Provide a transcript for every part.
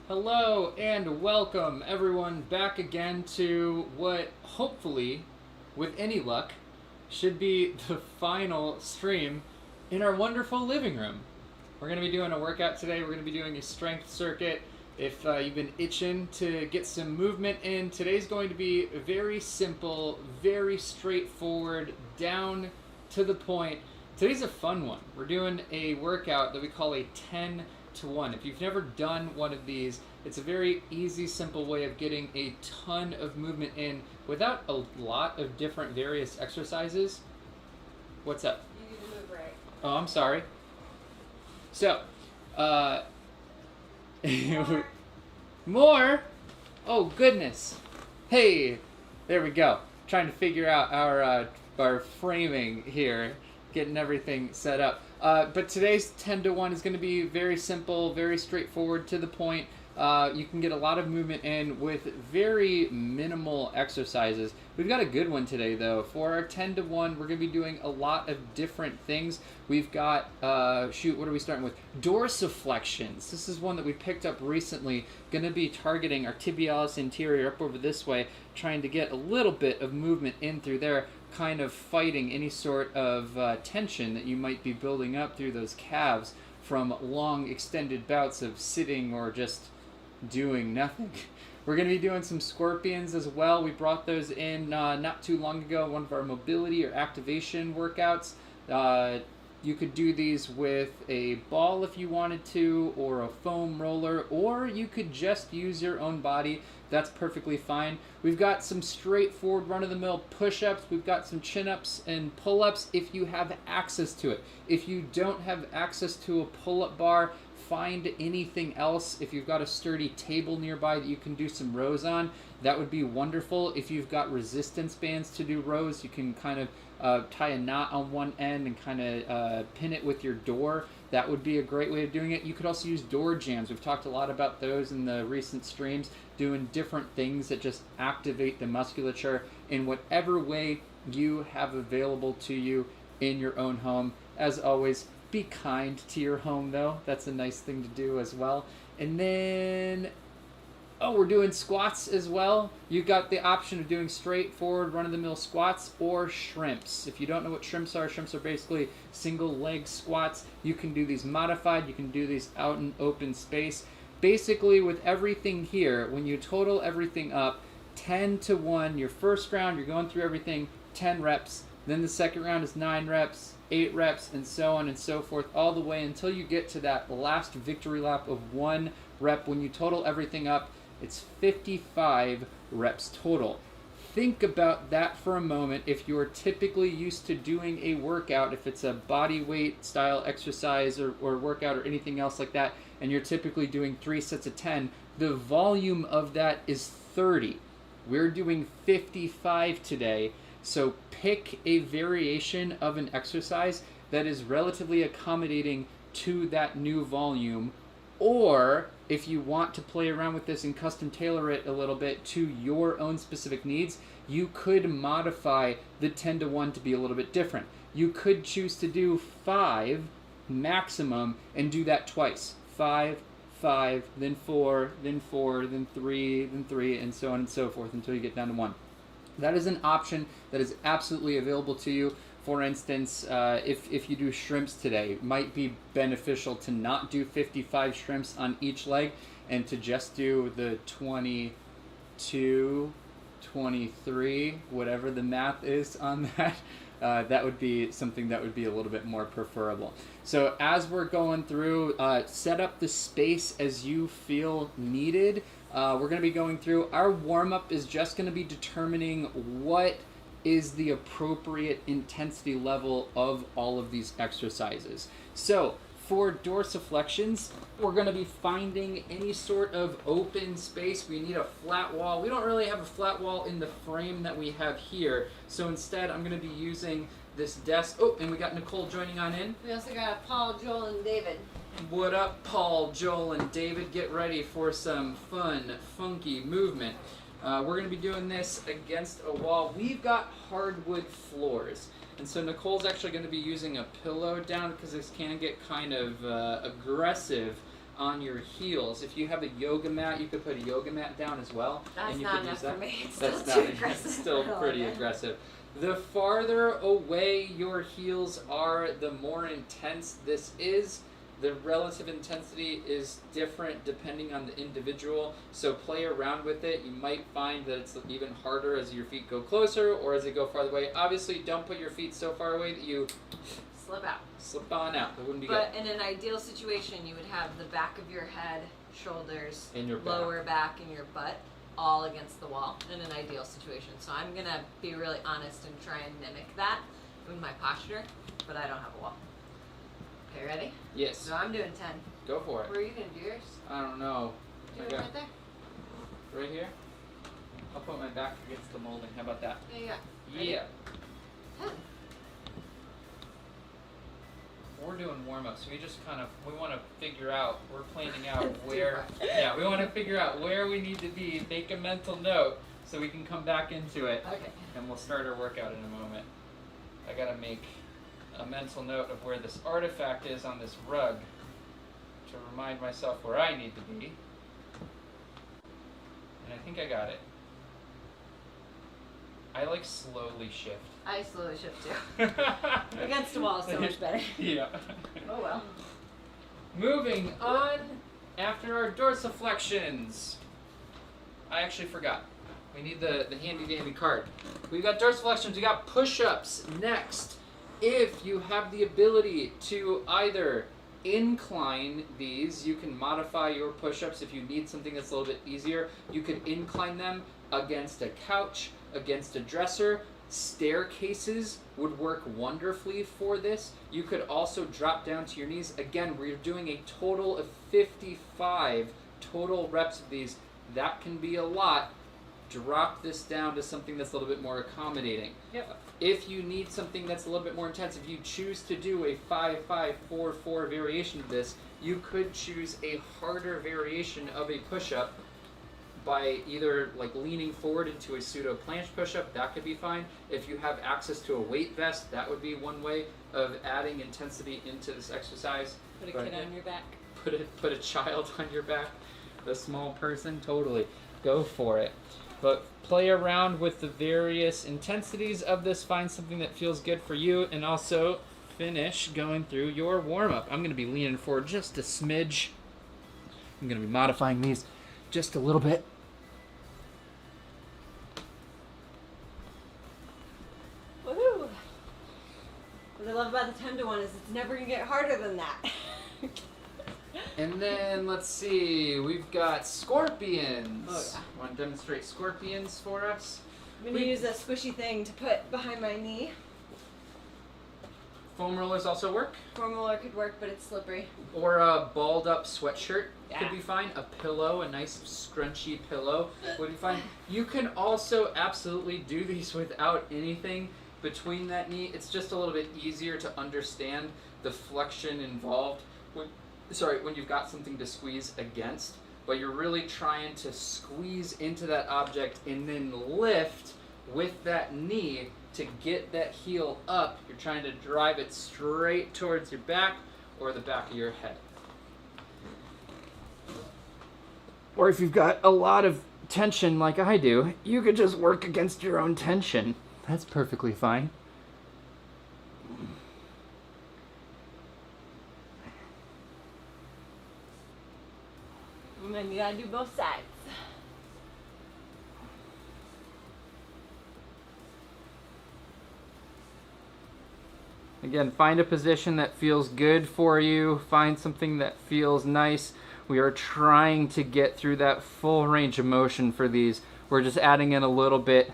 Hello and welcome everyone back again to what hopefully, with any luck, should be the final stream in our wonderful living room. We're going to be doing a workout today. We're going to be doing a strength circuit. If you've been itching to get some movement in, today's going to be very simple, very straightforward, down to the point. Today's a fun one. We're doing a workout that we call a 10 to 1. If you've never done one of these, it's a very easy, simple way of getting a ton of movement in without a lot of different various exercises. What's up? You need to move right. Oh, I'm sorry. So, more? Oh, goodness. Hey, there we go. Trying to figure out our framing here, getting everything set up. But today's 10 to 1 is going to be very simple, very straightforward, to the point. You can get a lot of movement in with very minimal exercises. We've got a good one today, though. For our 10 to 1, we're going to be doing a lot of different things. We've got, what are we starting with? Dorsiflexions. This is one that we picked up recently. Going to be targeting our tibialis anterior up over this way, trying to get a little bit of movement in through there, kind of fighting any sort of tension that you might be building up through those calves from long extended bouts of sitting or just doing nothing. We're going to be doing some scorpions as well. We brought those in not too long ago, one of our mobility or activation workouts. You could do these with a ball if you wanted to, or a foam roller, or you could just use your own body. That's perfectly fine. We've got some straightforward run-of-the-mill push-ups. We've got some chin-ups and pull-ups if you have access to it. If you don't have access to a pull-up bar, find anything else. If you've got a sturdy table nearby that you can do some rows on, that would be wonderful. If you've got resistance bands to do rows, you can kind of tie a knot on one end and kind of pin it with your door. That would be a great way of doing it. You could also use door jams. We've talked a lot about those in the recent streams, doing different things that just activate the musculature in whatever way you have available to you in your own home. As always, be kind to your home, though. That's a nice thing to do as well. And then, we're doing squats as well. You've got the option of doing straightforward run-of-the-mill squats or shrimps. If you don't know what shrimps are basically single leg squats. You can do these modified. You can do these out in open space. Basically, with everything here, when you total everything up, 10 to 1, your first round, you're going through everything, 10 reps. Then the second round is 9 reps, 8 reps, and so on and so forth, all the way until you get to that last victory lap of 1 rep. When you total everything up, it's 55 reps total. Think about that for a moment. If you're typically used to doing a workout, if it's a body weight style exercise or workout or anything else like that, and you're typically doing 3 sets of 10, the volume of that is 30. We're doing 55 today. So pick a variation of an exercise that is relatively accommodating to that new volume, or if you want to play around with this and custom tailor it a little bit to your own specific needs, you could modify the 10 to 1 to be a little bit different. You could choose to do 5 maximum and do that twice. 5, 5, then 4, then 4, then 3, then 3, and so on and so forth until you get down to 1. That is an option that is absolutely available to you. For instance, if you do shrimps today, it might be beneficial to not do 55 shrimps on each leg and to just do the 22, 23, whatever the math is on that. That would be something that would be a little bit more preferable. So as we're going through, set up the space as you feel needed. We're going to be going through, our warm-up is just going to be determining what is the appropriate intensity level of all of these exercises. So for dorsiflexions, we're going to be finding any sort of open space. We need a flat wall. We don't really have a flat wall in the frame that we have here. So instead, I'm going to be using this desk. Oh, and we got Nicole joining on in. We also got Paul, Joel, and David. What up, Paul, Joel, and David? Get ready for some fun, funky movement. We're going to be doing this against a wall. We've got hardwood floors. And so Nicole's actually going to be using a pillow down because this can get kind of aggressive on your heels. If you have a yoga mat, you could put a yoga mat down as well. That's and you not could use enough that. for me. It's That's still not too aggressive. It's still I pretty like it. aggressive. The farther away your heels are, the more intense this is. The relative intensity is different depending on the individual, so play around with it. You might find that it's even harder as your feet go closer or as they go farther away. Obviously, don't put your feet so far away that you Slip out. slip on out. That wouldn't be But in an ideal situation, you would have the back of your head, shoulders, In your back. lower back, and your butt all against the wall in an ideal situation. So I'm going to be really honest and try and mimic that with my posture, but I don't have a wall. Okay, ready? good. Yes. So I'm doing 10. Go for it. Where are you going to do yours? I don't know. Do Okay. it right there? Right here? I'll put my back against the molding. How about that? There you go. Ready? Yeah. 10. We're doing warm-ups. We want to figure out, we're planning out It's too where, far. yeah, we want to figure out where we need to be, make a mental note so we can come back into it, Okay. and we'll start our workout in a moment. I got to make a mental note of where this artifact is on this rug to remind myself where I need to be. And I think I got it. I like slowly shift. I slowly shift too. Against the wall is so much better. Yeah. Oh well. Moving on, after our dorsiflexions. I actually forgot. We need the handy dandy card. We've got dorsiflexions, we got push-ups next. If you have the ability to either incline these, you can modify your push-ups. If you need something that's a little bit easier, you can incline them against a couch, against a dresser. Staircases would work wonderfully for this. You could also drop down to your knees. Again, we're doing a total of 55 total reps of these. That can be a lot. Drop this down to something that's a little bit more accommodating. Yep. If you need something that's a little bit more intense, if you choose to do a 5-5-4-4 variation of this, you could choose a harder variation of a push-up by either like leaning forward into a pseudo planche push-up. That could be fine. If you have access to a weight vest, that would be one way of adding intensity into this exercise. Put a But kid on your back. put a child on your back, a small person, totally go for it. But play around with the various intensities of this, find something that feels good for you, and also finish going through your warm-up. I'm going to be leaning forward just a smidge. I'm going to be modifying these just a little bit. Woohoo! What I love about the 10 to 1 is it's never going to get harder than that. And then, let's see, we've got scorpions. Oh, yeah. Want to demonstrate scorpions for us? I'm going to use a squishy thing to put behind my knee. Foam rollers also work. Foam roller could work, but it's slippery. Or a balled up sweatshirt could Yeah. be fine. A pillow, a nice scrunchy pillow would be fine. You can also absolutely do these without anything between that knee. It's just a little bit easier to understand the flexion involved when you've got something to squeeze against, but you're really trying to squeeze into that object and then lift with that knee to get that heel up. You're trying to drive it straight towards your back or the back of your head. Or if you've got a lot of tension like I do, you could just work against your own tension. That's perfectly fine. And then you gotta do both sides. Again, find a position that feels good for you. Find something that feels nice. We are trying to get through that full range of motion for these. We're just adding in a little bit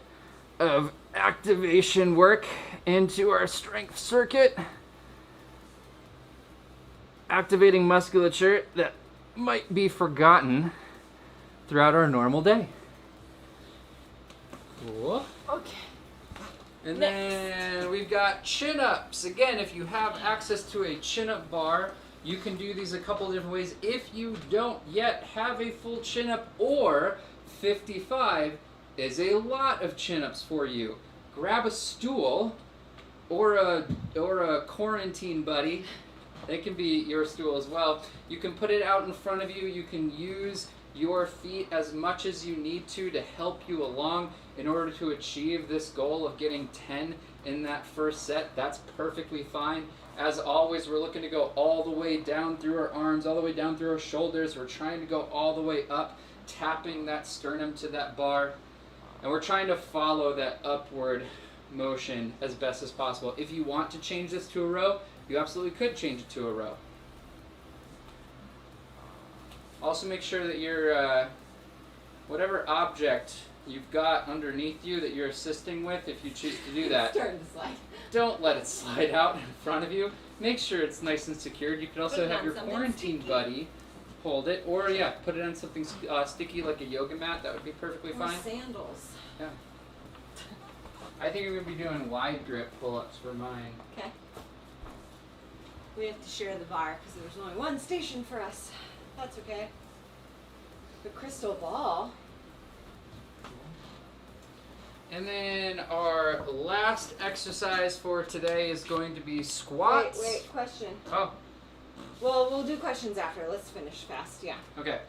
of activation work into our strength circuit. Activating musculature that might be forgotten throughout our normal day. Cool. Okay. And Next. then we've got chin-ups. Again, if you have access to a chin-up bar, you can do these a couple different ways. If you don't yet have a full chin-up, or 55 is a lot of chin-ups for you, grab a stool or a quarantine buddy They can be your stool as well. You can put it out in front of you. You can use your feet as much as you need to help you along in order to achieve this goal of getting 10 in that first set. That's perfectly fine. As always, we're looking to go all the way down through our arms, all the way down through our shoulders. We're trying to go all the way up, tapping that sternum to that bar. And we're trying to follow that upward motion as best as possible. If you want to change this to a row, you absolutely could change it to a row. Also make sure that your whatever object you've got underneath you that you're assisting with, if you choose to do that, It's starting to slide. don't let it slide out in front of you. Make sure it's nice and secured. You could also have your quarantine buddy hold it, or yeah, put it on something sticky like a yoga mat. That would be perfectly Or fine. sandals. Yeah. I think I'm going to be doing wide grip pull-ups for mine. Okay. We have to share the bar because there's only one station for us. That's okay. The crystal ball. And then our last exercise for today is going to be squats. Wait, question. Oh, Well, we'll do questions after. Let's finish fast, yeah. okay.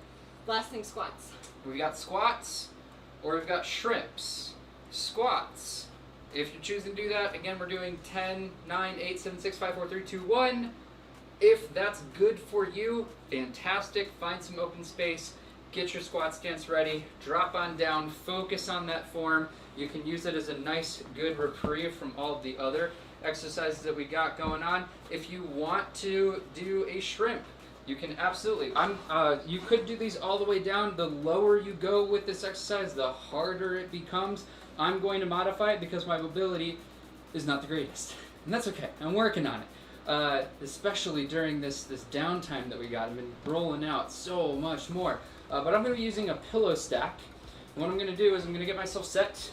Last thing, squats. We got squats, or we've got shrimps. Squats. If you're choosing to do that, again, we're doing 10, 9, 8, 7, 6, 5, 4, 3, 2, 1. If that's good for you, fantastic. Find some open space. Get your squat stance ready. Drop on down. Focus on that form. You can use it as a nice, good reprieve from all of the other exercises that we got going on. If you want to do a shrimp, you can absolutely. You could do these all the way down. The lower you go with this exercise, the harder it becomes. I'm going to modify it because my mobility is not the greatest. And that's okay. I'm working on it. Especially during this downtime that we got. I've been rolling out so much more. But I'm going to be using a pillow stack. And what I'm going to do is I'm going to get myself set.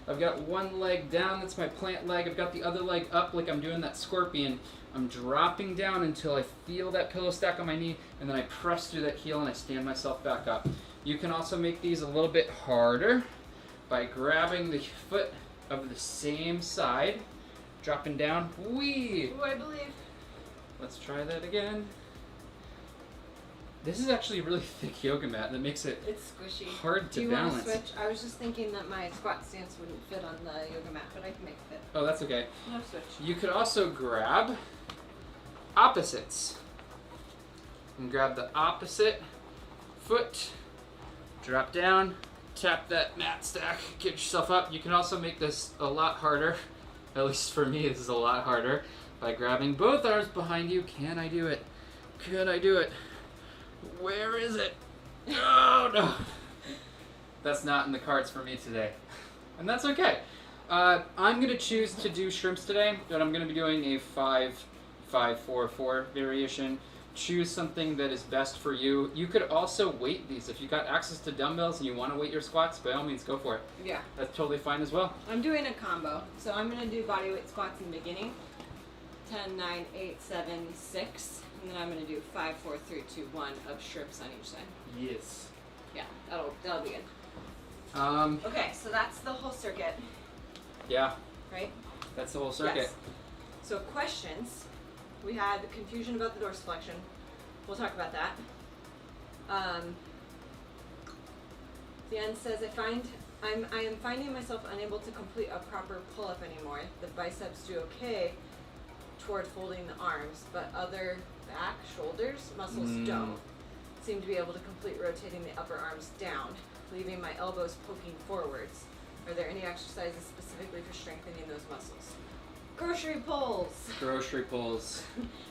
I've got one leg down, that's my plant leg. I've got the other leg up like I'm doing that scorpion. I'm dropping down until I feel that pillow stack on my knee, and then I press through that heel and I stand myself back up. You can also make these a little bit harder by grabbing the foot of the same side, dropping down. Whee! Ooh, I believe. Let's try that again. This is actually a really thick yoga mat that makes it It's squishy. hard to Do you balance. want to switch? I was just thinking that my squat stance wouldn't fit on the yoga mat, but I can make it fit. Oh, that's okay. No switch. You could also grab opposites. And grab the opposite foot, drop down, tap that mat stack, get yourself up. You can also make this a lot harder, at least for me this is a lot harder, by grabbing both arms behind you. Can I do it? Could I do it? Where is it? Oh no! That's not in the cards for me today. And that's okay. I'm going to choose to do shrimps today, but I'm going to be doing a 5-5-4-4 variation. Choose something that is best for you. You could also weight these. If you've got access to dumbbells and you want to weight your squats, by all means go for it. Yeah. That's totally fine as well. I'm doing a combo. So I'm going to do bodyweight squats in the beginning. 10, 9, 8, 7, 6. And then I'm going to do 5, 4, 3, 2, 1 of shrimps on each side. Yes. Yeah, that'll be good. Um, Okay, so that's the whole circuit, yeah, right? that's the whole circuit. Yes. So questions. We had the confusion about the dorsiflexion. We'll talk about that. The end says, I am finding myself unable to complete a proper pull-up anymore. The biceps do okay toward folding the arms, but other back, shoulders, muscles don't seem to be able to complete rotating the upper arms down, leaving my elbows poking forwards. Are there any exercises specifically for strengthening those muscles? Grocery pulls. Grocery pulls.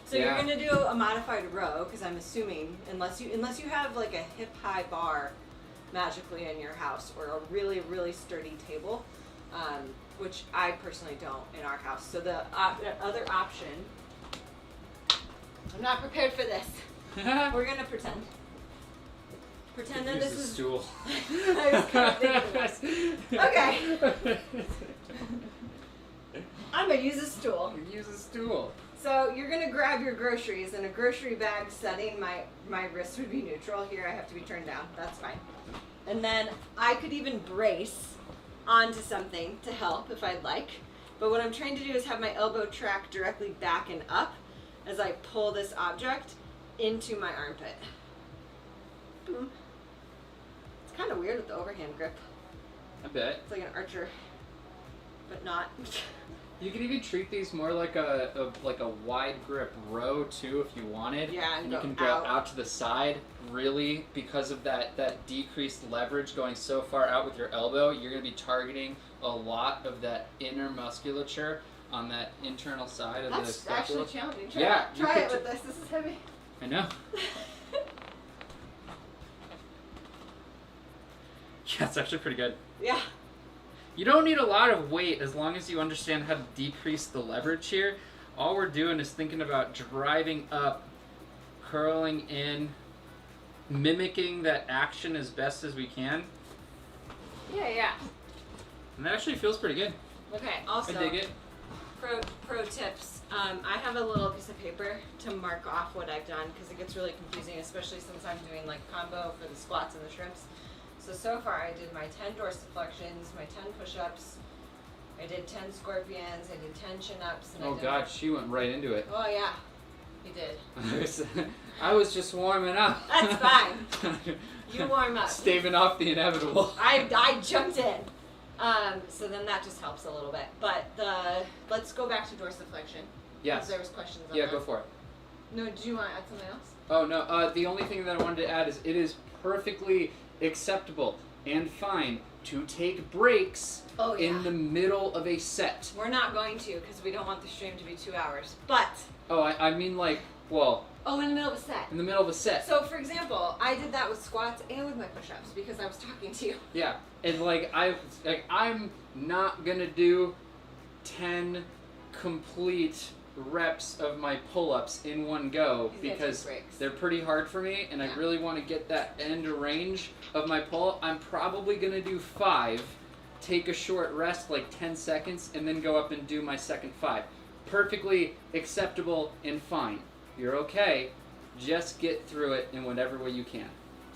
So Yeah. you're gonna do a modified row, because I'm assuming unless you have like a hip high bar magically in your house or a really really sturdy table, which I personally don't in our house. So the other option. I'm not prepared for this. We're gonna pretend. Pretend that Use this the is. stool. I was kind of thinking that. Okay. I'm gonna use a stool. Use a stool. So you're gonna grab your groceries. In a grocery bag setting, my wrist would be neutral. Here I have to be turned down. That's fine. And then I could even brace onto something to help if I'd like. But what I'm trying to do is have my elbow track directly back and up, as I pull this object into my armpit. It's kind of weird with the overhand grip. I bet. It's like an archer, but not. You could even treat these more like a wide grip row too, if you wanted. Yeah, and you go can go out to the side. Really, because of that decreased leverage going so far out with your elbow, you're going to be targeting a lot of that inner musculature on that internal side of the That's scapula. actually challenging. Try it with this. This is heavy. I know. Yeah, it's actually pretty good. Yeah. You don't need a lot of weight as long as you understand how to decrease the leverage here. All we're doing is thinking about driving up, curling in, mimicking that action as best as we can. Yeah. And that actually feels pretty good. Okay, also, I dig it. pro tips. I have a little piece of paper to mark off what I've done because it gets really confusing, especially since I'm doing like combo for the squats and the shrimps. So far I did my 10 dorsiflexions, my 10 push-ups, I did 10 scorpions, I did 10 chin-ups. And Oh God, she went right into it. Oh yeah, he did. I was just warming up. That's fine. You warm up. Staving off the inevitable. I jumped in. So then that just helps a little bit. But let's go back to dorsiflexion. Yes. Because there was questions on Yeah, that. go for it. No, do you want to add something else? Oh no, the only thing that I wanted to add is it is perfectly acceptable and fine to take breaks in the middle of a set. We're not going to because we don't want the stream to be 2 hours. But Oh, I mean like, well, in the middle of a set. in the middle of a set. So for example, I did that with squats and with my push-ups because I was talking to you. Yeah, and I'm not gonna do 10 complete reps of my pull-ups in one go because they're pretty hard for me, and I really want to get that end range of my pull. I'm probably gonna do 5, take a short rest like 10 seconds, and then go up and do my second 5. Perfectly acceptable and fine. You're okay. Just get through it in whatever way you can.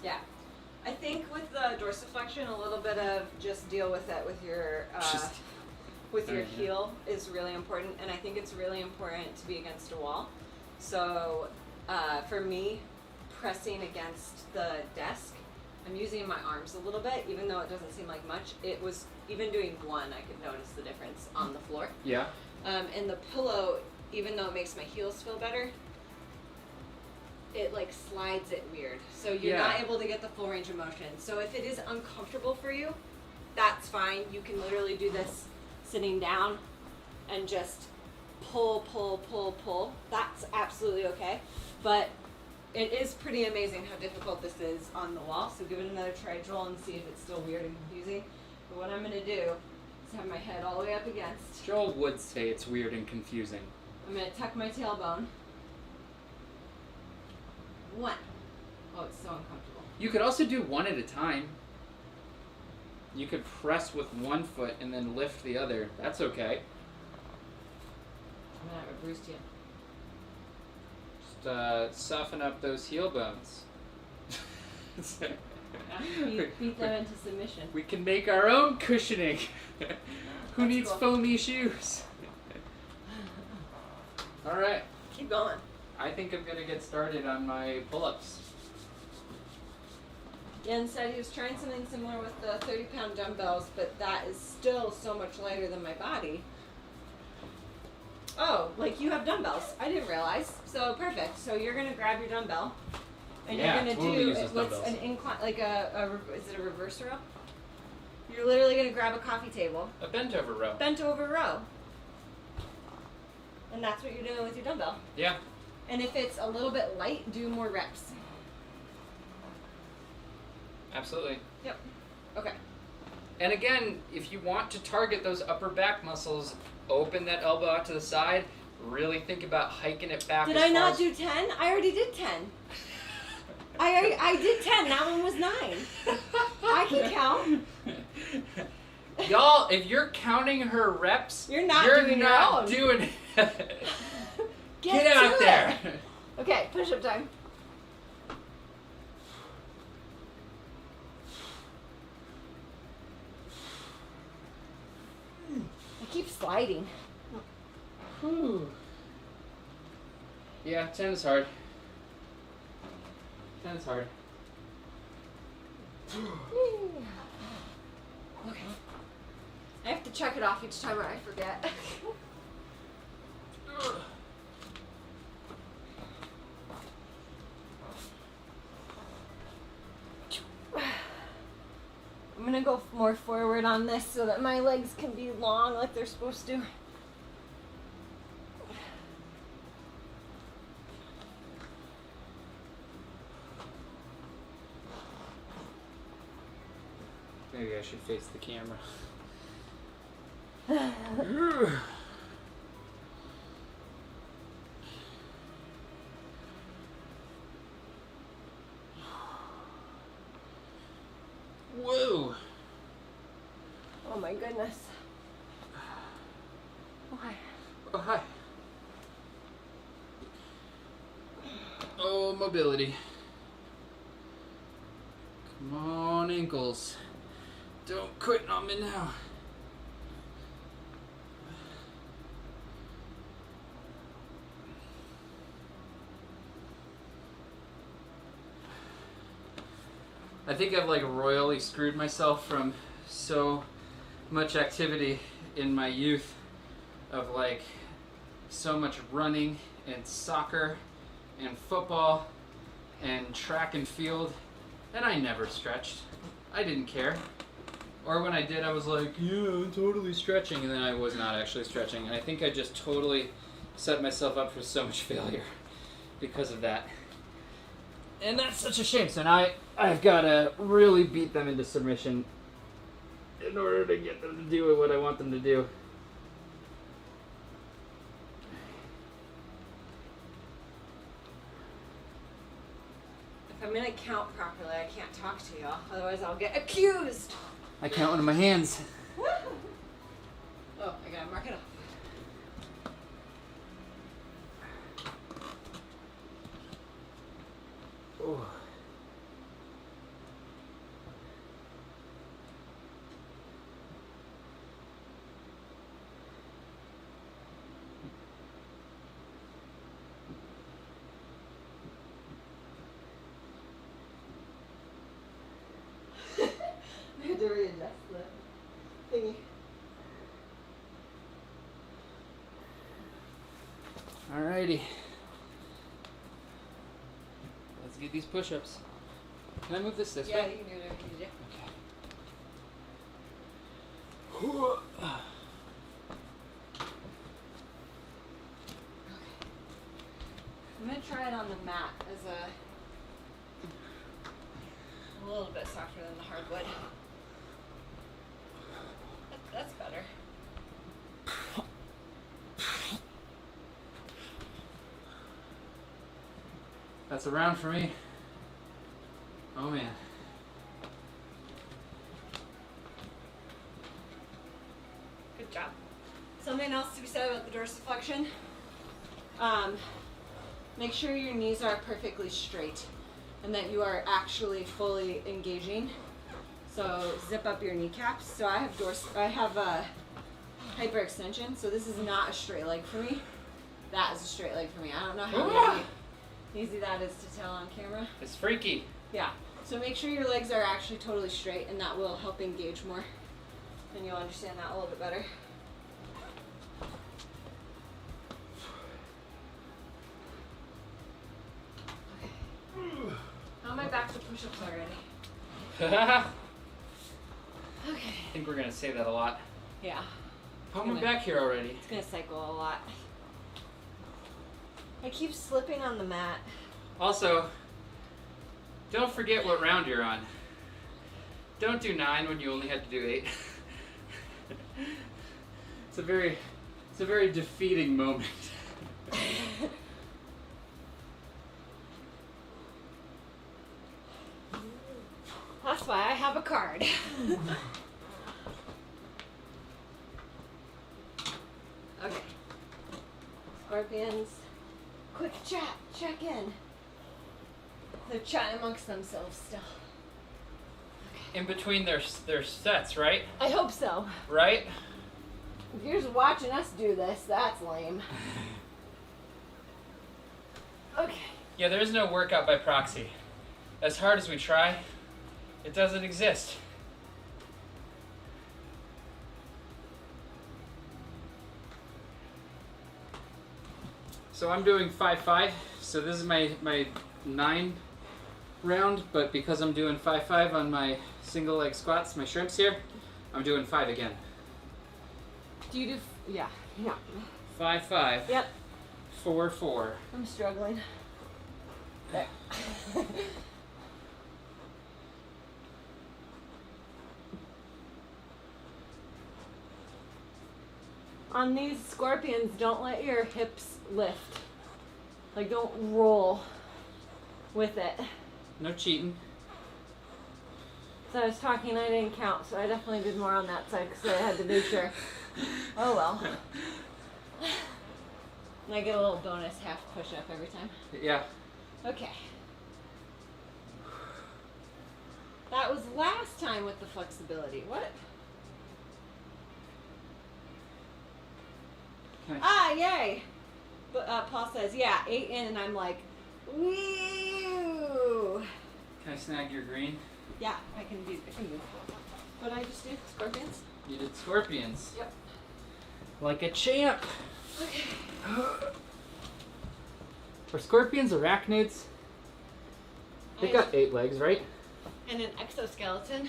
Yeah. I think with the dorsiflexion, a little bit of just deal with it with your heel is really important, and I think it's really important to be against a wall. So for me, pressing against the desk, I'm using my arms a little bit, even though it doesn't seem like much. It was, even doing one, I could notice the difference on the floor. Yeah. And the pillow, even though it makes my heels feel better, it like slides it weird. So you're not able to get the full range of motion. So if it is uncomfortable for you, that's fine. You can literally do this sitting down and just pull. That's absolutely okay. But it is pretty amazing how difficult this is on the wall. So give it another try, Joel, and see if it's still weird and confusing. But what I'm going to do is have my head all the way up against. Joel would say it's weird and confusing. I'm going to tuck my tailbone. 1. Oh, it's so uncomfortable. You could also do one at a time. You could press with one foot and then lift the other. That's okay. I'm not a bruised yet. Just soften up those heel bones. Beat them into submission. We can make our own cushioning. Who needs cool. foamy shoes? All right. Keep going. I think I'm gonna get started on my pull-ups. Yen said he was trying something similar with the 30-pound dumbbells, but that is still so much lighter than my body. Oh, like you have dumbbells. I didn't realize. So perfect. So you're gonna grab your dumbbell, and you're gonna do what's an incline, like is it a reverse row? You're literally gonna grab a coffee table. A bent over row. Bent over row. And that's what you're doing with your dumbbell. Yeah. And if it's a little bit light, do more reps. Absolutely. Yep. Okay. And again, if you want to target those upper back muscles, open that elbow out to the side. Really think about hiking it back. Did I not do 10? I already did 10. I did 10. That one was 9. I can count. Y'all, if you're counting her reps, you're not doing it. Get out there. Okay, push-up time. I keep sliding. Whew. Yeah, 10 is hard. 10 is hard. Okay. I have to check it off each time or I forget. I'm gonna go more forward on this so that my legs can be long like they're supposed to. Maybe I should face the camera. Whoa! Oh my goodness. Oh, hi. Oh, hi. Oh, mobility. Come on, ankles. Don't quit on me now. I think I've like royally screwed myself from so much activity in my youth of like so much running and soccer and football and track and field, and I never stretched. I didn't care. Or when I did, I was like, yeah, I'm totally stretching, and then I was not actually stretching. And I think I just totally set myself up for so much failure because of that. And that's such a shame. So now I've got to really beat them into submission in order to get them to do what I want them to do. If I'm gonna count properly, I can't talk to y'all. Otherwise, I'll get accused. I count in my hands. Oh, I gotta mark it off. Oh. I had to readjust the thingy. Alrighty. Let's get these push-ups. Can I move this way? Yeah, you can do whatever you need to do. Okay. I'm gonna try it on the mat as a little bit softer than the hardwood. That's better. That's a round for me. Oh man. Good job. Something else to be said about the dorsiflexion. Make sure your knees are perfectly straight and that you are actually fully engaging. So zip up your kneecaps. So I have hyperextension, so this is not a straight leg for me. That is a straight leg for me. I don't know how easy that is to tell on camera. It's freaky. Yeah. So make sure your legs are actually totally straight, and that will help engage more. And you'll understand that a little bit better. Okay. How am I back to push-ups already? Okay. I think we're gonna say that a lot. Yeah. How am I back here already? It's gonna cycle a lot. I keep slipping on the mat. Also, don't forget what round you're on. Don't do 9 when you only had to do 8. It's a very defeating moment. That's why I have a card. Okay. Scorpions. Quick chat. Check in. They're chatting amongst themselves still. In between their sets, right? I hope so. Right? If you're just watching us do this, that's lame. Yeah, there is no workout by proxy. As hard as we try, it doesn't exist. So I'm doing 5-5. So this is my 9 round, but because I'm doing 5-5 on my single leg squats, my shrimps here, I'm doing 5 again. Do you do? Yeah. 5-5. Yep. 4-4. I'm struggling. There. On these scorpions, don't let your hips lift. Like, don't roll with it. No cheating. So I was talking, I didn't count, so I definitely did more on that side because I had to make sure. Oh well. And I get a little bonus half push-up every time. Yeah. Okay. That was last time with the flexibility. What? Ah, yay! But Paul says, yeah, 8 in, and I'm like, woo! Can I snag your green? Yeah, I can do. What did I just do? Scorpions? You did scorpions. Yep. Like a champ. Okay. Are scorpions arachnids? They got 8 legs, right? And an exoskeleton.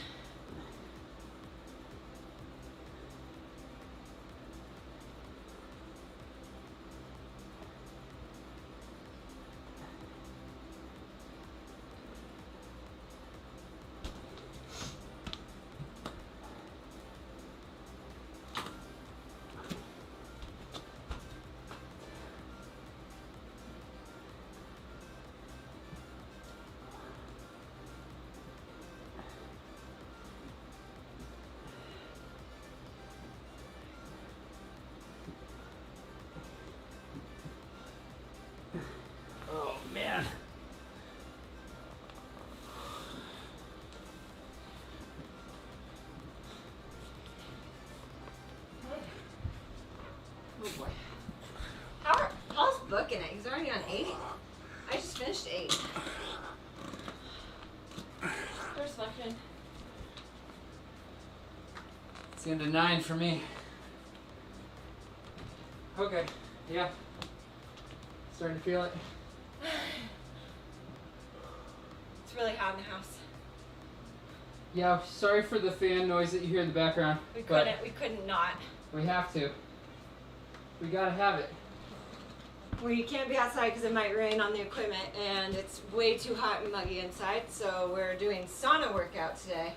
Oh man. Oh boy. Paul's booking it. He's already on 8. I just finished 8. Dorsiflexion. It's into 9 for me. Okay. Yeah. Starting to feel it. It's really hot in the house. Yeah, sorry for the fan noise that you hear in the background. We couldn't not. We have to. We gotta have it. We can't be outside because it might rain on the equipment, and it's way too hot and muggy inside, so we're doing sauna workout today.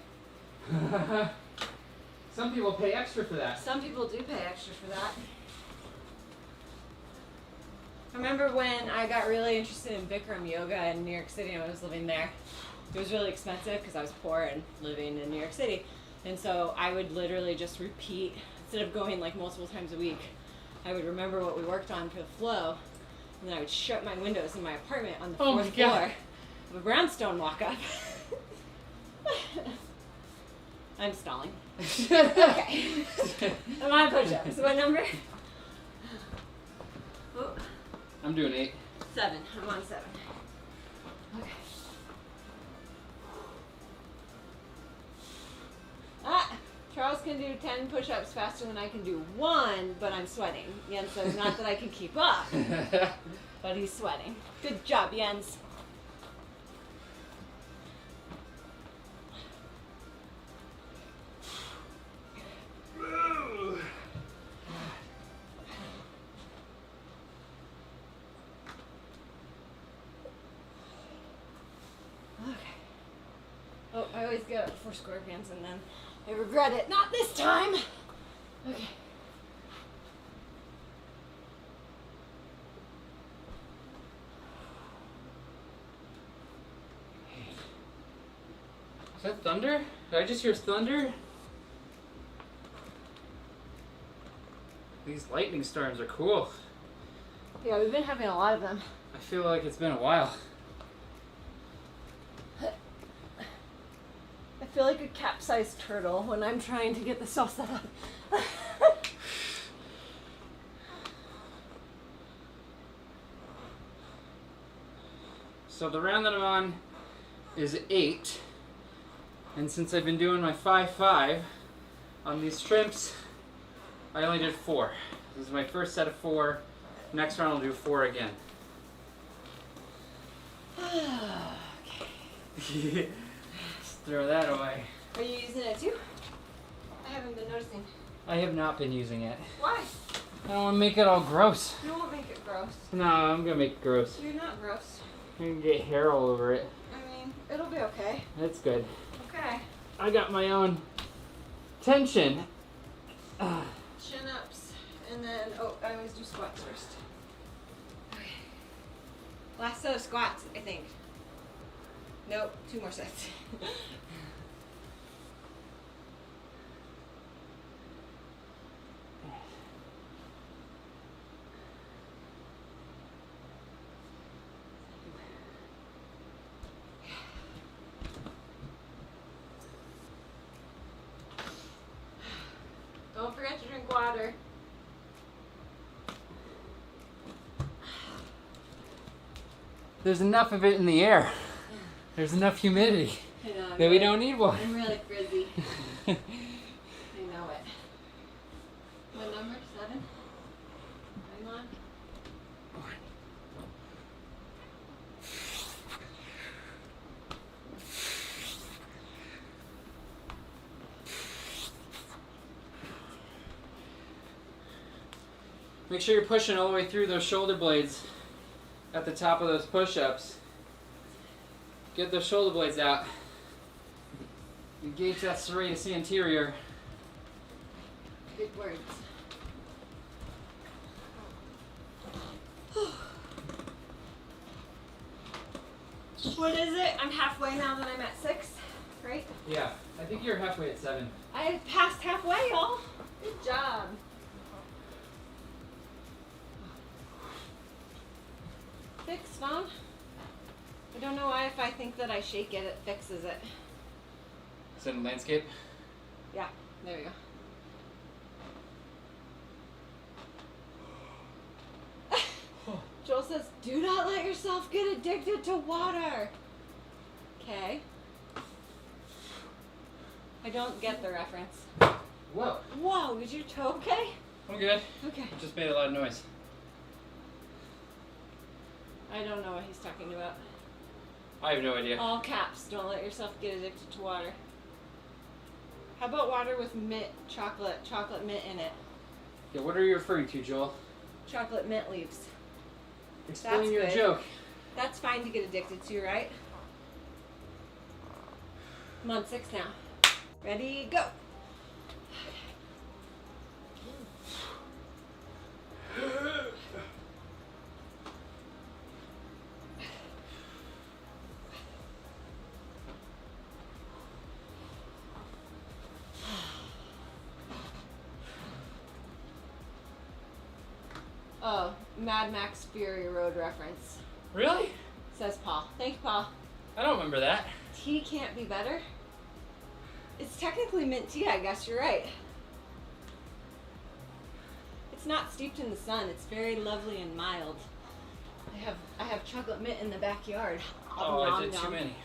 Some people pay extra for that. Some people do pay extra for that. I remember when I got really interested in Bikram yoga in New York City and I was living there. It was really expensive because I was poor and living in New York City. And so I would literally just repeat, instead of going like multiple times a week, I would remember what we worked on for the flow, and then I would shut my windows in my apartment on the 4th floor of a brownstone walk-up. I'm stalling. Okay. I'm on push-ups. What number? Oh. I'm doing 8. 7. I'm on 7. Okay. Charles can do 10 push-ups faster than I can do 1, but I'm sweating. Jens says not that I can keep up, but he's sweating. Good job, Jens. Oh, I always get up for scorpions and then I regret it. Not this time! Okay. Is that thunder? Did I just hear thunder? These lightning storms are cool. Yeah, we've been having a lot of them. I feel like it's been a while. I feel like a capsized turtle when I'm trying to get this all set up. So the round that I'm on is 8. And since I've been doing my 5-5 on these shrimps, I only did 4. This is my first set of 4. Next round I'll do 4 again. Okay. Just throw that away. Are you using it too? I haven't been noticing. I have not been using it. Why? I don't want to make it all gross. You won't make it gross. No, I'm going to make it gross. You're not gross. I'm going to get hair all over it. I mean, it'll be okay. That's good. Okay. I got my own tension. Chin-ups. And then, I always do squats first. Okay. Last set of squats, I think. Nope, 2 more sets. Don't forget to drink water. There's enough of it in the air. There's enough humidity I know, that we don't need water. I'm really frizzy. I know it. What number? 7? I'm on. Make sure you're pushing all the way through those shoulder blades at the top of those push-ups. Get those shoulder blades out. Engage that serratus anterior. Big words. What is it? I'm halfway now that I'm at 6, right? Yeah, I think you're halfway at 7. I passed halfway, y'all. Good job. Fix phone. I don't know why if I think that I shake it, it fixes it. Is it in landscape? Yeah, there we go. Joel says, do not let yourself get addicted to water. Okay. I don't get the reference. Whoa. Whoa, is your toe okay? I'm good. Okay. It just made a lot of noise. I don't know what he's talking about. I have no idea. All caps, don't let yourself get addicted to water. How about water with mint, chocolate mint in it? Yeah, what are you referring to, Joel? Chocolate mint leaves. Explain That's your good. joke. That's fine to get addicted to, right? I'm on 6 now. Ready, go. Oh, Mad Max Fury Road reference, Really? says Paul. Thanks, Paul. I don't remember that. Tea can't be better. It's technically mint tea, I guess you're right. It's not steeped in the sun. It's very lovely and mild. I have chocolate mint in the backyard. Oh, I Nom, did too nom. many.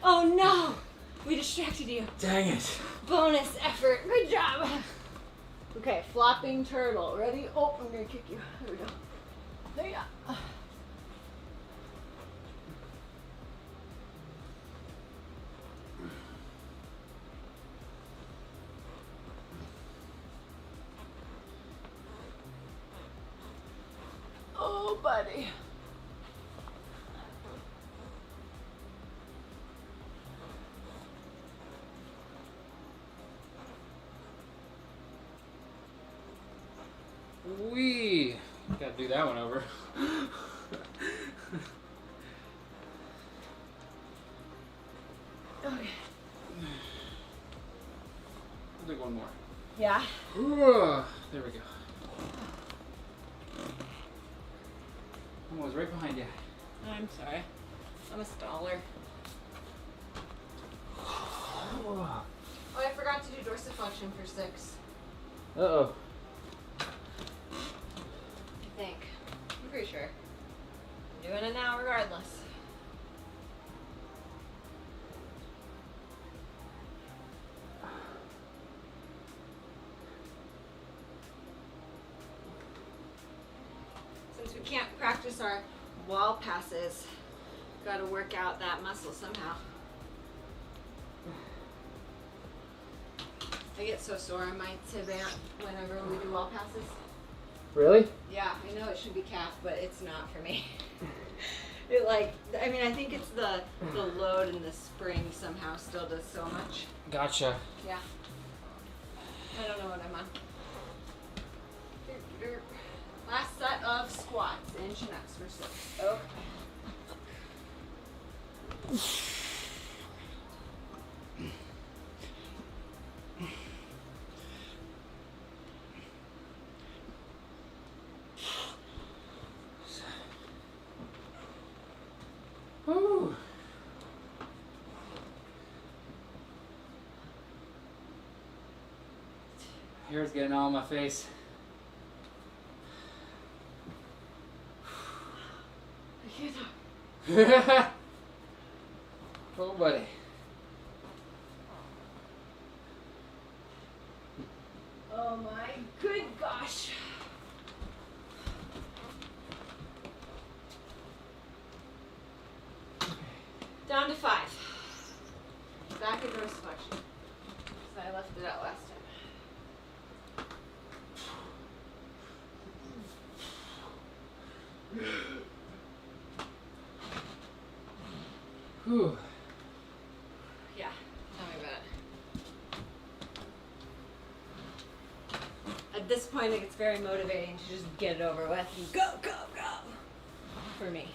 Oh no! We distracted you. Dang it. Bonus effort. Good job. Okay, flopping turtle. Ready? Oh, I'm gonna kick you. There we go. There you go. Oh, buddy. Wee. Gotta do that one over. Okay. I'll do one more. Yeah. There we go. I was right behind you. I'm sorry. I'm a staller. Oh, I forgot to do dorsiflexion for 6. Uh-oh. I think. I'm pretty sure. I'm doing it now regardless. can't practice our wall passes. Got to work out that muscle somehow. I get so sore on my tibia whenever we do wall passes. Really? Yeah, I know it should be calf, but it's not for me. It like, I mean, I think it's the load and the spring somehow still does so much. Gotcha. Yeah. I don't know what I'm on. Last set of squats and chin-ups for 6. Okay. Woo. Hair's getting all in my face. I can't talk. Oh, buddy. Oh my good gosh. Down to 5. Back at Dorsiflexion. So I left it out last time. Whew. Yeah, tell me about it. At this point, it's very motivating to just get it over with and go, go, go. For me.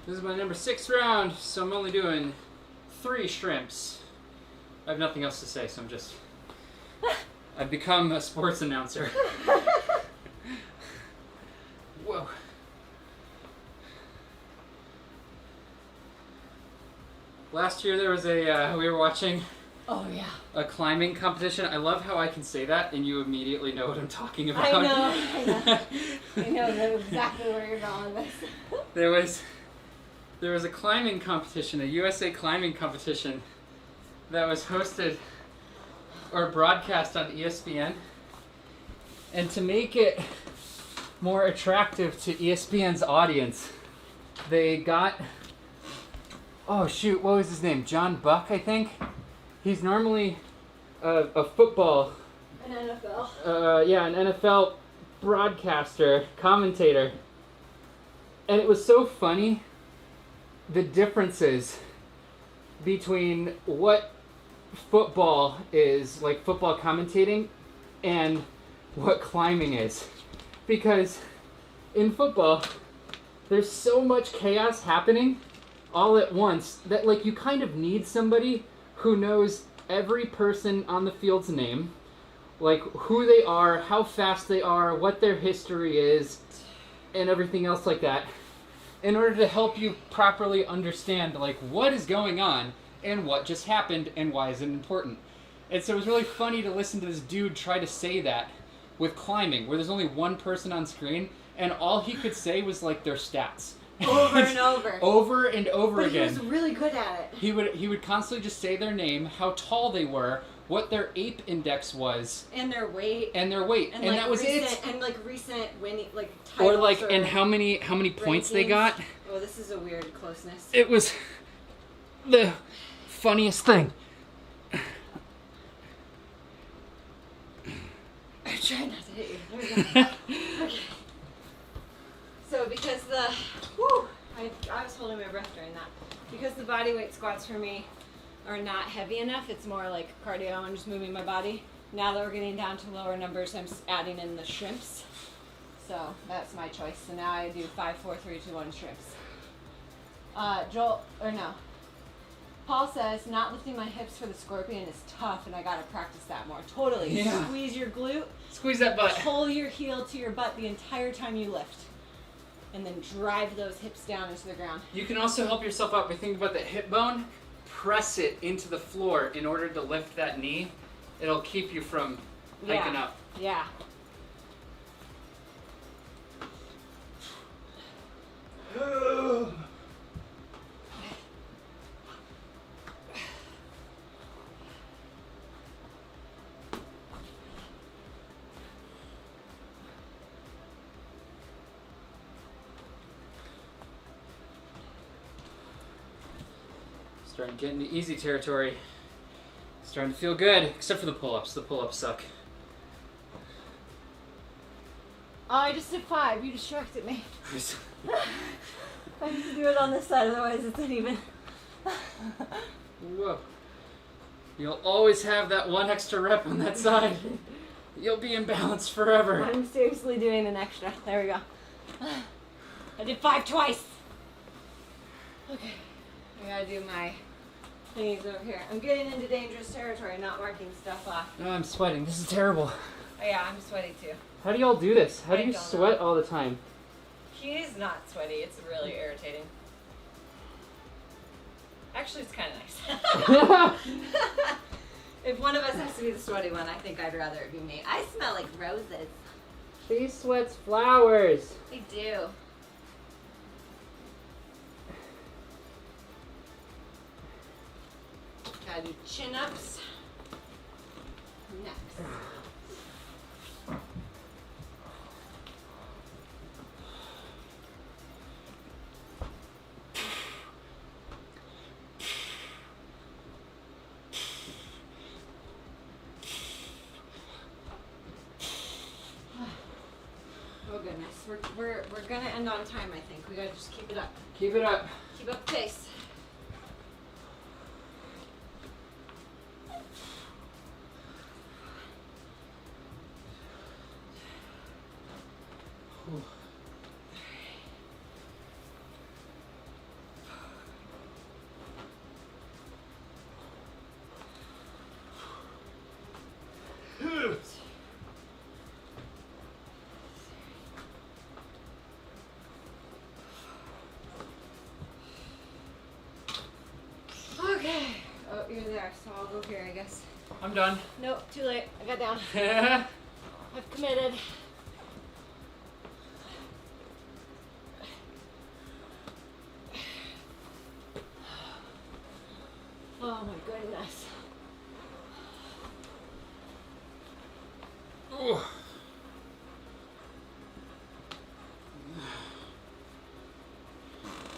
This is my number 6 round, so I'm only doing 3 shrimps. I have nothing else to say, so I'm just... I've become a sports announcer. Whoa. Last year there was a, we were watching Oh yeah. a climbing competition. I love how I can say that and you immediately know what I'm talking about. I know. I know exactly where you're going with this. There was a climbing competition, a USA climbing competition that was hosted or broadcast on ESPN. And to make it more attractive to ESPN's audience, they got, oh shoot, what was his name? John Buck, I think? He's normally a football... An NFL. Yeah, an NFL broadcaster, commentator. And it was so funny, the differences between what football is, like football commentating, and what climbing is. Because in football, there's so much chaos happening all at once that like you kind of need somebody who knows every person on the field's name, like who they are, how fast they are, what their history is, and everything else like that, in order to help you properly understand like what is going on and what just happened and why is it important. And so it was really funny to listen to this dude try to say that with climbing, where there's only one person on screen, and all he could say was like their stats. Over and over. Over and over again. He was really good at it. He would constantly just say their name, how tall they were, what their ape index was, and their weight, and like that was recent, it. And like recent winning, like titles, or like and how many points they got. Oh, this is a weird closeness. It was the funniest thing. I'm trying not to hit you. There we go. Okay. So because I was holding my breath during that. Because the body weight squats for me are not heavy enough, it's more like cardio and just moving my body. Now that we're getting down to lower numbers, I'm adding in the shrimps. So that's my choice. So now I do 5, 4, 3, 2, 1 shrimps. Joel, or no. Paul says not lifting my hips for the scorpion is tough, and I gotta practice that more. Totally. Yeah. Squeeze your glute. Squeeze that butt. Pull your heel to your butt the entire time you lift, and then drive those hips down into the ground. You can also help yourself out by thinking about the hip bone. Press it into the floor in order to lift that knee. It'll keep you from hiking up. Yeah. Starting to get into easy territory. Starting to feel good, except for the pull-ups. The pull-ups suck. Oh, I just did 5. You distracted me. I need to do it on this side, otherwise it's uneven. Whoa. You'll always have that one extra rep on that side. You'll be in balance forever. I'm seriously doing an extra. There we go. I did 5 twice. Okay. I gotta do my thingies over here. I'm getting into dangerous territory, not marking stuff off. Oh, I'm sweating. This is terrible. Oh, yeah, I'm sweaty too. How do y'all do this? How do I you don't sweat know. all the time? He's not sweaty. It's really irritating. Actually, it's kind of nice. If one of us has to be the sweaty one, I think I'd rather it be me. I smell like roses. She sweats flowers. I do. Gotta do chin-ups next. Oh goodness, we're gonna end on time. I think we gotta just keep it up. Keep it up. Keep up the pace. Okay. Oh, you're there, so I'll go here, I guess. I'm done. Nope, too late. I got down. I've committed. Oh my goodness. Ooh.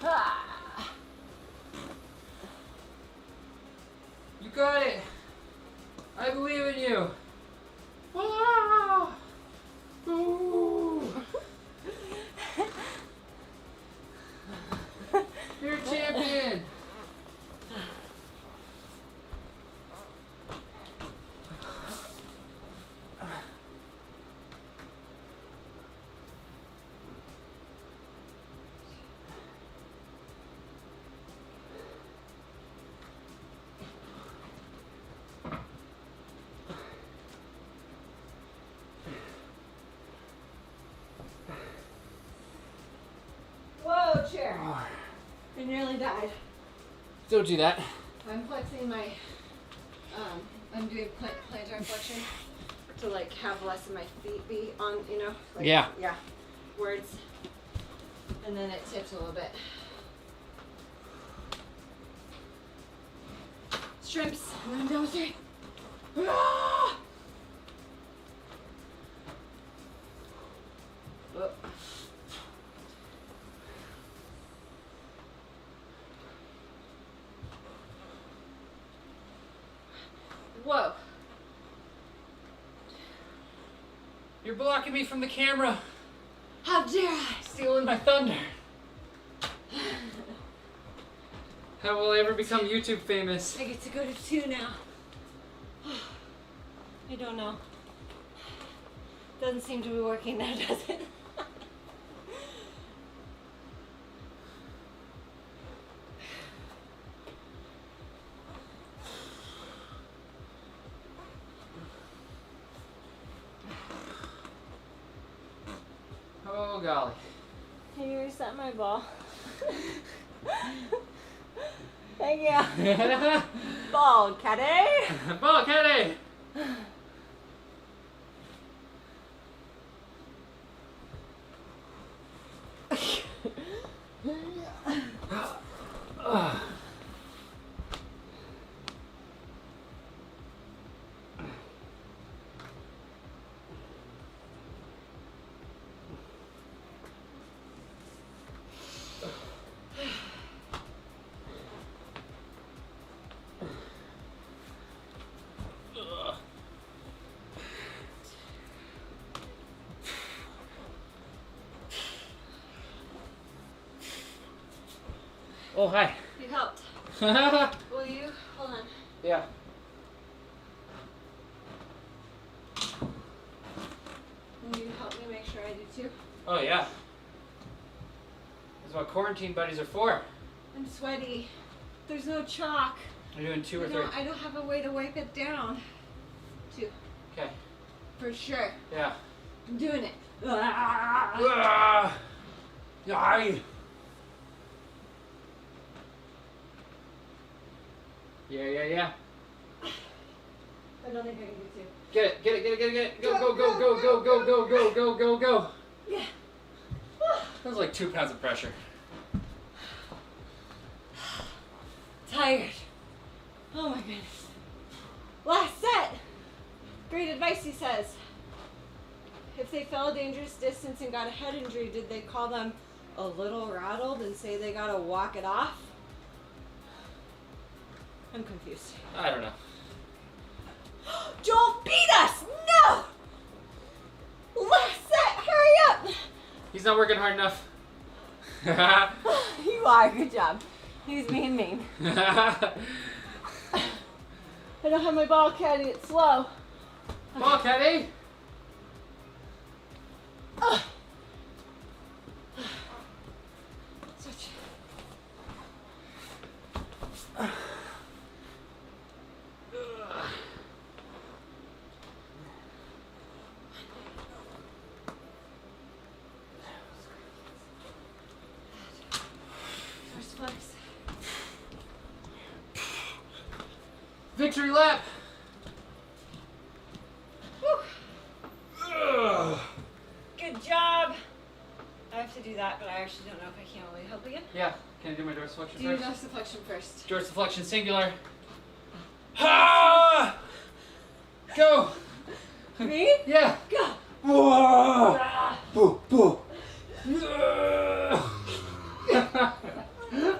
Ah. You got it. I believe in you. Ah. Ooh. You're a champion. Whoa, chair. I nearly died. Don't do that. I'm flexing my, I'm doing plantar flexion to like have less of my feet be on, you know? Like, Yeah. Yeah. Words. And then it tips a little bit. Shrimps. And then I'm down with 3. Ah! Oh. Whoa. You're blocking me from the camera. How dare I? Stealing my thunder. How will I ever become YouTube famous? I get to go to 2 now. I don't know. Doesn't seem to be working now, does it? Oh golly. Can you reset my ball? Thank you. Ball caddy. Ball caddy. Oh, hi. You helped. Will you? Hold on. Yeah. Will you help me make sure I do too? Oh, yeah. That's what quarantine buddies are for. I'm sweaty. There's no chalk. You're doing 2 or 3. I don't have a way to wipe it down. 2. Okay. For sure. Yeah. I'm doing it. Ah! Aye. Yeah. I don't think I can do 2. Get it. Go. Yeah. That was like 2 pounds of pressure. Tired. Oh my goodness. Last set. Great advice, he says. If they fell a dangerous distance and got a head injury, did they call them a little rattled and say they gotta walk it off? I'm confused. I don't know. Joel beat us! No! Last set, hurry up! He's not working hard enough. You are, good job. He's being mean. I don't have my ball caddy, it's slow. Ball caddy. Switch. Dorsiflex. Victory lap. Good job. I have to do that, but I actually don't know if I can. Will you help again? Yeah. Can I do my dorsiflexion Do first? dorsiflexion first. Dorsiflexion singular. Ha! Go. Me? Yeah. Go. Whoa. Boo.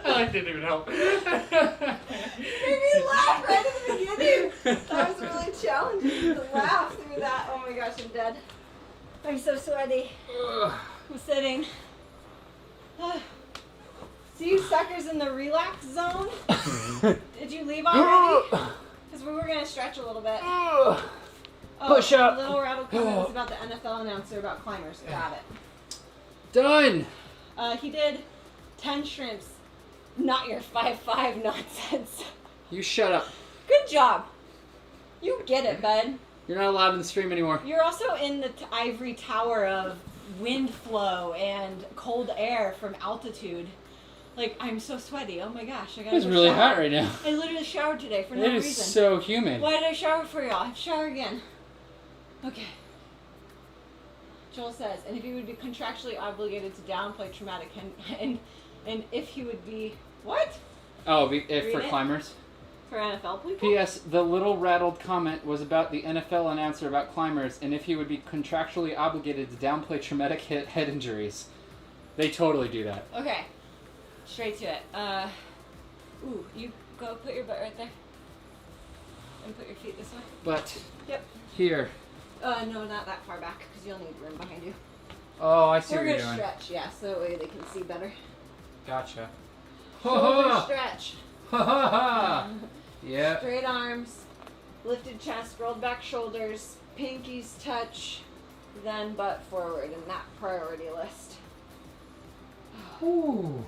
I didn't even help. You made me laugh right at the beginning. That was really challenging to laugh through that. Oh my gosh, I'm dead. I'm so sweaty. I'm sitting. See you suckers in the relax zone? Did you leave already? Because we were going to stretch a little bit. Push up. Little rattle comments about the NFL announcer about climbers. Got it. Done. He did 10 shrimps. Not your 5'5" nonsense. You shut up. Good job. You get it, bud. You're not allowed in the stream anymore. You're also in the ivory tower of wind flow and cold air from altitude. Like, I'm so sweaty. Oh my gosh, I gotta It's go really shower. hot right now. I literally showered today for no It is reason. so humid. Why did I shower for y'all? I have to shower again. Okay. Joel says, and if he would be contractually obligated to downplay traumatic and if he would be what? Oh, if Read for it. climbers. For NFL people? P.S. The little rattled comment was about the NFL announcer about climbers and if he would be contractually obligated to downplay traumatic head injuries. They totally do that. Okay. Straight to it. Ooh, you go put your butt right there. And put your feet this way. But Yep. here. No, not that far back, because you'll need room behind you. Oh, I see We're what you're gonna doing. stretch, yeah, so that way they can see better. Gotcha. Shoulder stretch. Ha ha ha! Yeah. Straight arms, lifted chest, rolled back shoulders, pinkies touch, then butt forward in that priority list. Ooh.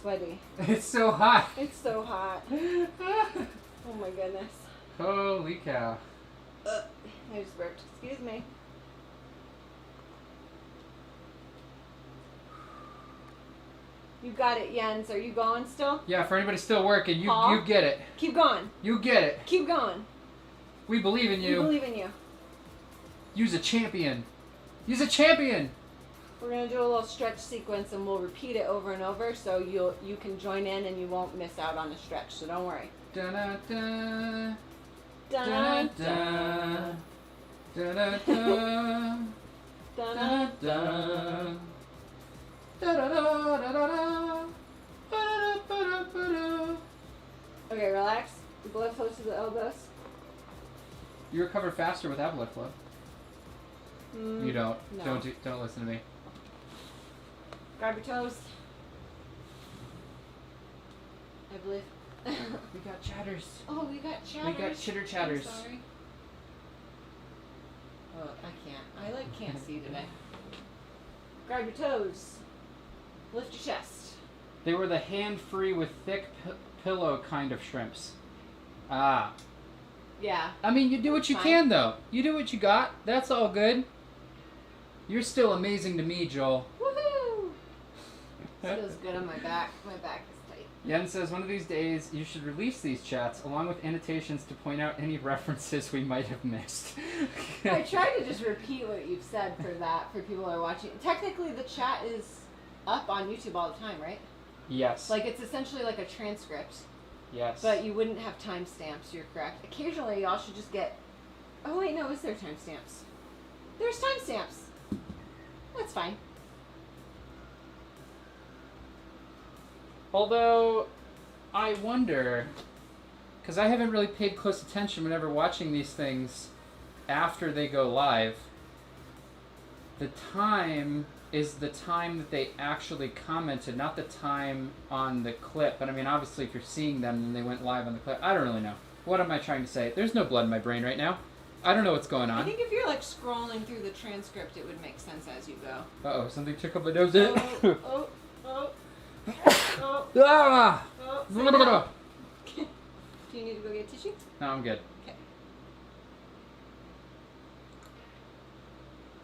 Sweaty. It's so hot. It's so hot. Oh my goodness. Holy cow. I just burped. Excuse me. You got it, Jens. Are you going still? Yeah, for anybody still working, you get it. Keep going. You get it. Keep going. We believe in you. We believe in you. Use a champion. Use a champion. We're gonna do a little stretch sequence, and we'll repeat it over and over, so you can join in and you won't miss out on the stretch. So don't worry. Da da da. Da Da da da. Da da da. da Da da. Da da da da da. Ba-da-da-ba-da-ba-da. Okay, relax. Blood flows to the elbows. You recover faster without blood flow. You don't. No. Don't listen to me. Grab your toes. I believe. We got chatters. Oh, we got chatters. We got chitter chatters. I'm sorry. Oh, I can't. I can't see today. Grab your toes. Lift your chest. They were the hand-free with thick pillow kind of shrimps. Ah. Yeah. I mean, you do what you Fine. can, though. You do what you got. That's all good. You're still amazing to me, Joel. Woohoo! Feels good on my back. My back is tight. Yen says, one of these days, you should release these chats, along with annotations to point out any references we might have missed. I try to just repeat what you've said for people who are watching. Technically, the chat is up on YouTube all the time, right? Yes. Like, it's essentially like a transcript. Yes. But you wouldn't have timestamps, you're correct. Occasionally, y'all should just get... Oh, wait, no, is there timestamps? There's timestamps. That's fine. Although, I wonder, because I haven't really paid close attention whenever watching these things after they go live, the time is the time that they actually commented, not the time on the clip. But I mean, obviously, if you're seeing them, then they went live on the clip. I don't really know. What am I trying to say? There's no blood in my brain right now. I don't know what's going on. I think if you're, like, scrolling through the transcript, it would make sense as you go. Uh-oh, something tickled my nose. Oh. Ah! Oh. No, Do you need to go get tissue? I'm good.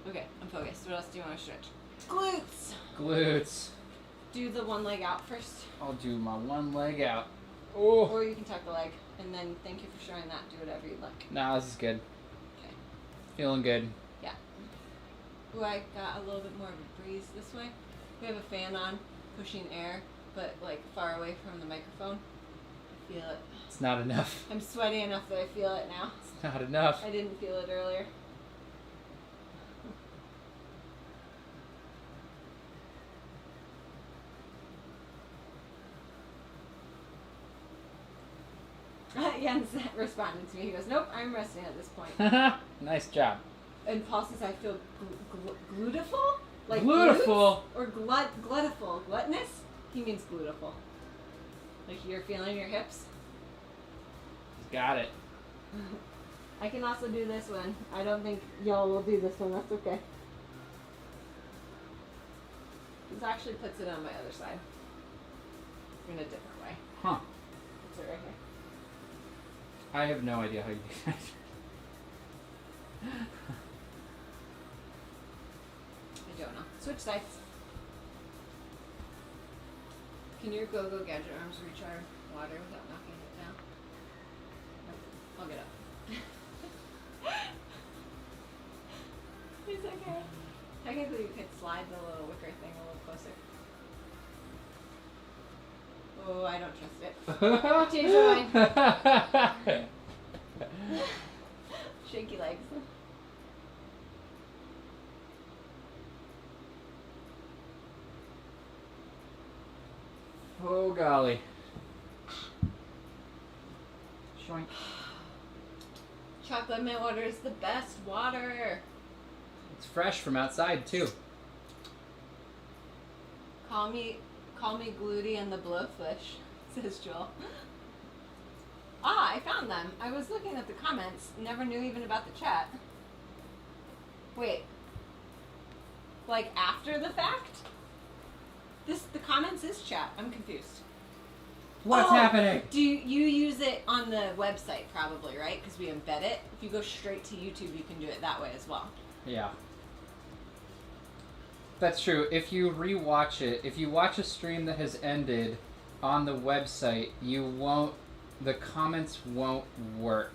Okay, I'm focused. What else do you want to stretch? Glutes! Glutes. Do the one leg out first. I'll do my one leg out. Oh. Or you can tuck the leg. And then thank you for showing that. Do whatever you'd like. Nah, this is good. Okay. Feeling good. Yeah. Ooh, I got a little bit more of a breeze this way. We have a fan on, pushing air, but like far away from the microphone. I feel it. It's not enough. I'm sweaty enough that I feel it now. It's not enough. I didn't feel it earlier. Jens responded to me. He goes, "Nope, I'm resting at this point." Nice job. And Paul says, "I feel glutiful, like Glutiful? glutes? Or gluttiful, gluttonous." He means glutiful. Like you're feeling your hips. Got it. I can also do this one. I don't think y'all will do this one. That's okay. This actually puts it on my other side in a different way. Huh. Puts it right here. I have no idea how you do that. I don't know. Switch sides. Can your go-go gadget arms reach our water without knocking it down? No. I'll get up. It's okay. Technically, you could slide the little wicker thing a little closer. Oh, I don't trust it. Change your mind. Shaky legs. Oh golly. Shoink. Chocolate mint water is the best water. It's fresh from outside too. Call me Gluty and the Blowfish, says Joel. Ah, I found them. I was looking at the comments. Never knew even about the chat. Wait. Like after the fact? The comments is chat. I'm confused. What's happening? Do you use it on the website probably, right? Because we embed it. If you go straight to YouTube, you can do it that way as well. Yeah. That's true. If you rewatch it, if you watch a stream that has ended on the website, the comments won't work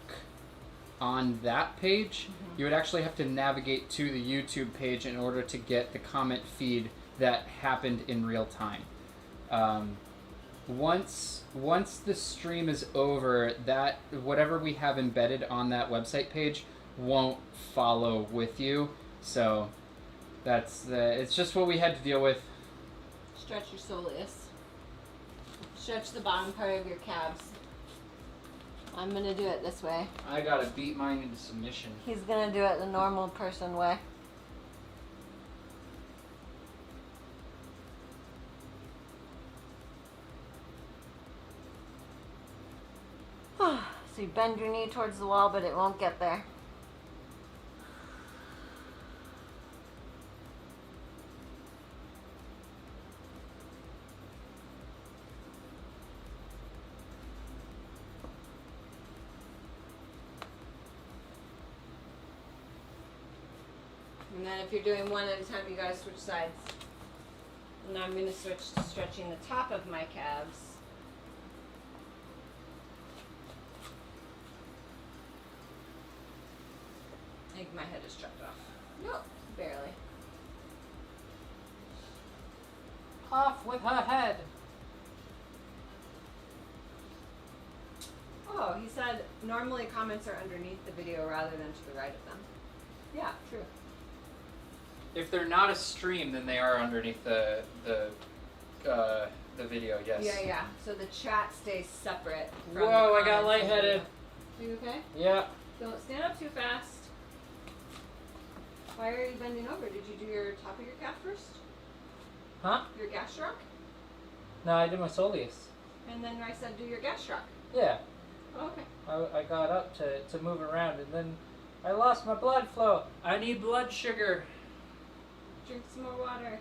on that page. You would actually have to navigate to the YouTube page in order to get the comment feed that happened in real time. Once the stream is over, that whatever we have embedded on that website page won't follow with you. So it's just what we had to deal with. Stretch your soleus. Stretch the bottom part of your calves. I'm gonna do it this way. I gotta beat mine into submission. He's gonna do it the normal person way. So you bend your knee towards the wall, but it won't get there. And then if you're doing one at a time, you gotta switch sides. And now I'm gonna switch to stretching the top of my calves. I think my head is chopped off. Nope, barely. Off with her head. Oh, he said normally comments are underneath the video rather than to the right of them. Yeah, true. If they're not a stream, then they are underneath the video. Yes. Yeah. So the chat stays separate. From Whoa! the I got comments. lightheaded. Are you okay? Yeah. Don't stand up too fast. Why are you bending over? Did you do your top of your calf first? Huh? Your gastroc? No, I did my soleus. And then I said do your gastroc. Yeah. Oh, okay. I got up to move around, and then I lost my blood flow. I need blood sugar. Drink some more water.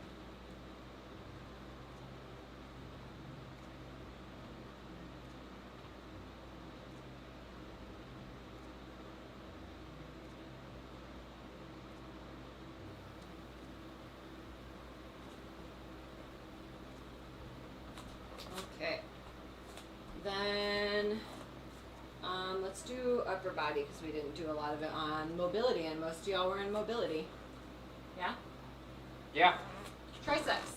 Okay. Then let's do upper body because we didn't do a lot of it on mobility, and most of y'all were in mobility. Yeah? Yeah. Triceps.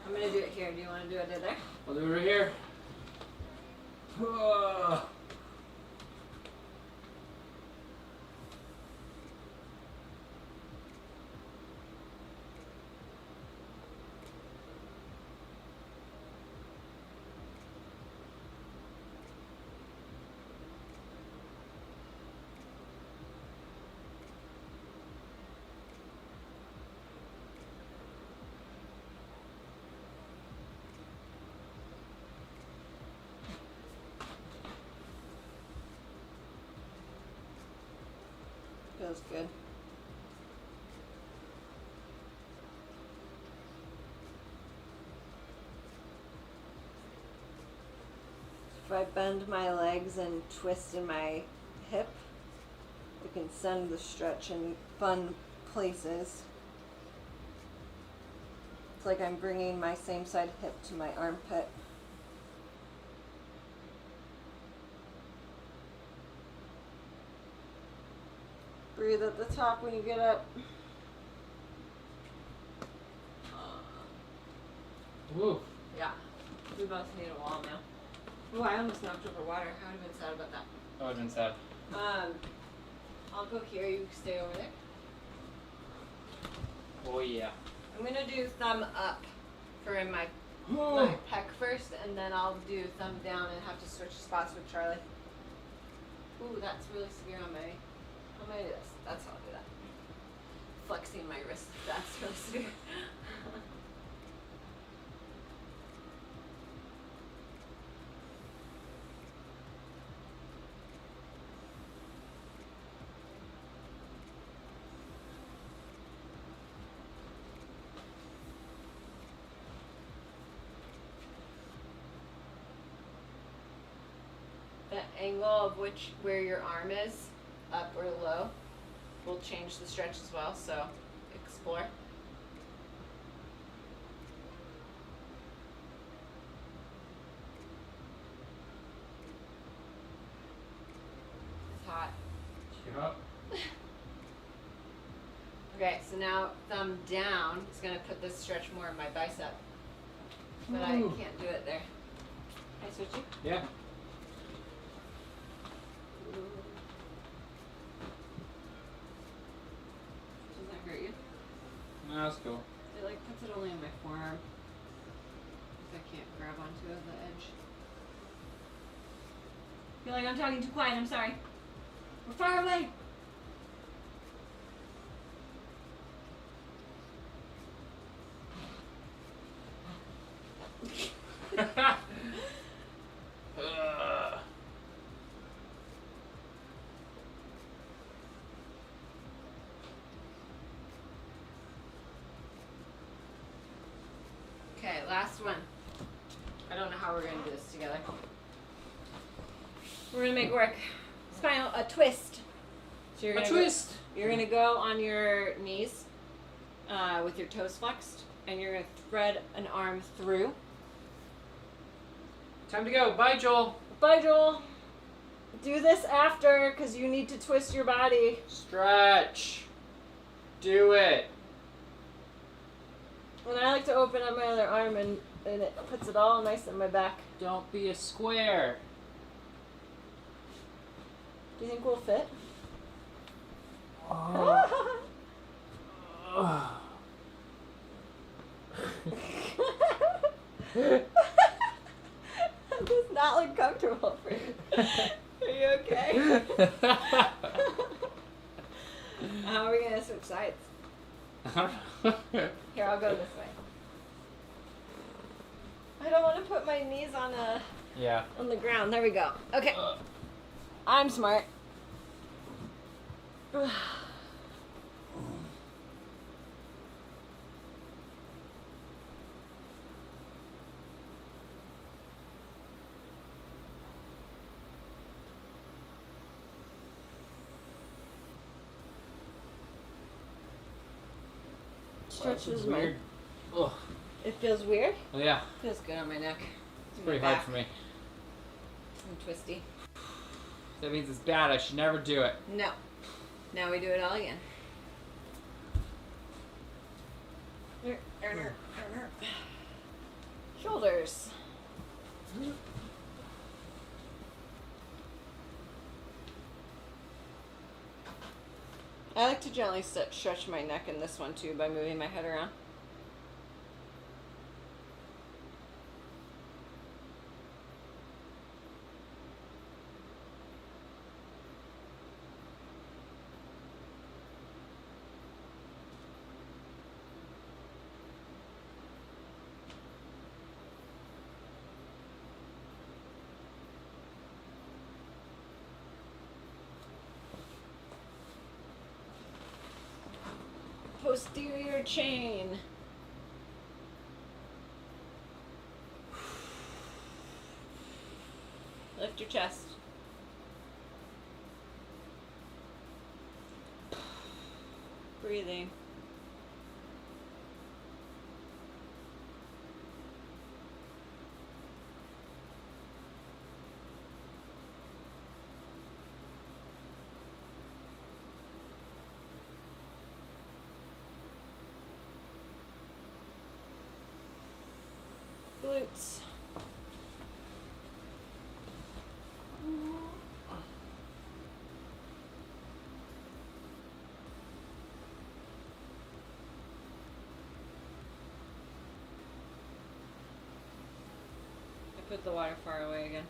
I'm gonna do it here. Do you want to do it there? We'll do it right here. Feels good. If I bend my legs and twist in my hip, I can send the stretch in fun places. It's like I'm bringing my same side hip to my armpit. Breathe at the top when you get up. Woo. Yeah. We both need a wall now. Oh, I almost knocked over water. I would have been sad about that. That would have been sad. I'll go here. You stay over there. Oh yeah. I'm gonna do thumb up for my pec first, and then I'll do thumb down and have to switch spots with Charlie. Ooh, that's really severe on my. How am I do this? That's how I'll do that. Flexing my wrist. That's really severe. The angle of where your arm is, up or low, will change the stretch as well, so explore. Yep. Okay, so now thumb down is going to put this stretch more in my bicep. But I Ooh. can't do it there. Can I switch you? Yeah. Does that hurt you? No, that's cool. It like puts it only on my forearm. If I can't grab onto the edge. I feel like I'm talking too quiet, I'm sorry. We're far away. Okay, last one. I don't know how we're going to do this together. We're going to make work. Spinal, a twist. So you're A gonna twist! You're going to go on your knees with your toes flexed, and you're going to thread an arm through. Time to go. Bye, Joel. Bye, Joel. Do this after, because you need to twist your body. Stretch. Do it. And I like to open up my other arm, and it puts it all nice in my back. Don't be a square. Do you think we'll fit? Oh. That does not look comfortable for you. Are you okay? How are we going to switch sides? Here, I'll go this way. I don't want to put my knees on Yeah. the ground. There we go. Okay. I'm smart. Stretches my. Weird. Ugh. It feels weird. Oh, yeah. Feels good on my neck. It's pretty hard for me. I'm twisty. That means it's bad. I should never do it. No. Now we do it all again. Shoulders. I like to gently stretch my neck in this one too by moving my head around. Posterior chain. Lift your chest. Breathing. Glutes. I put the water far away again.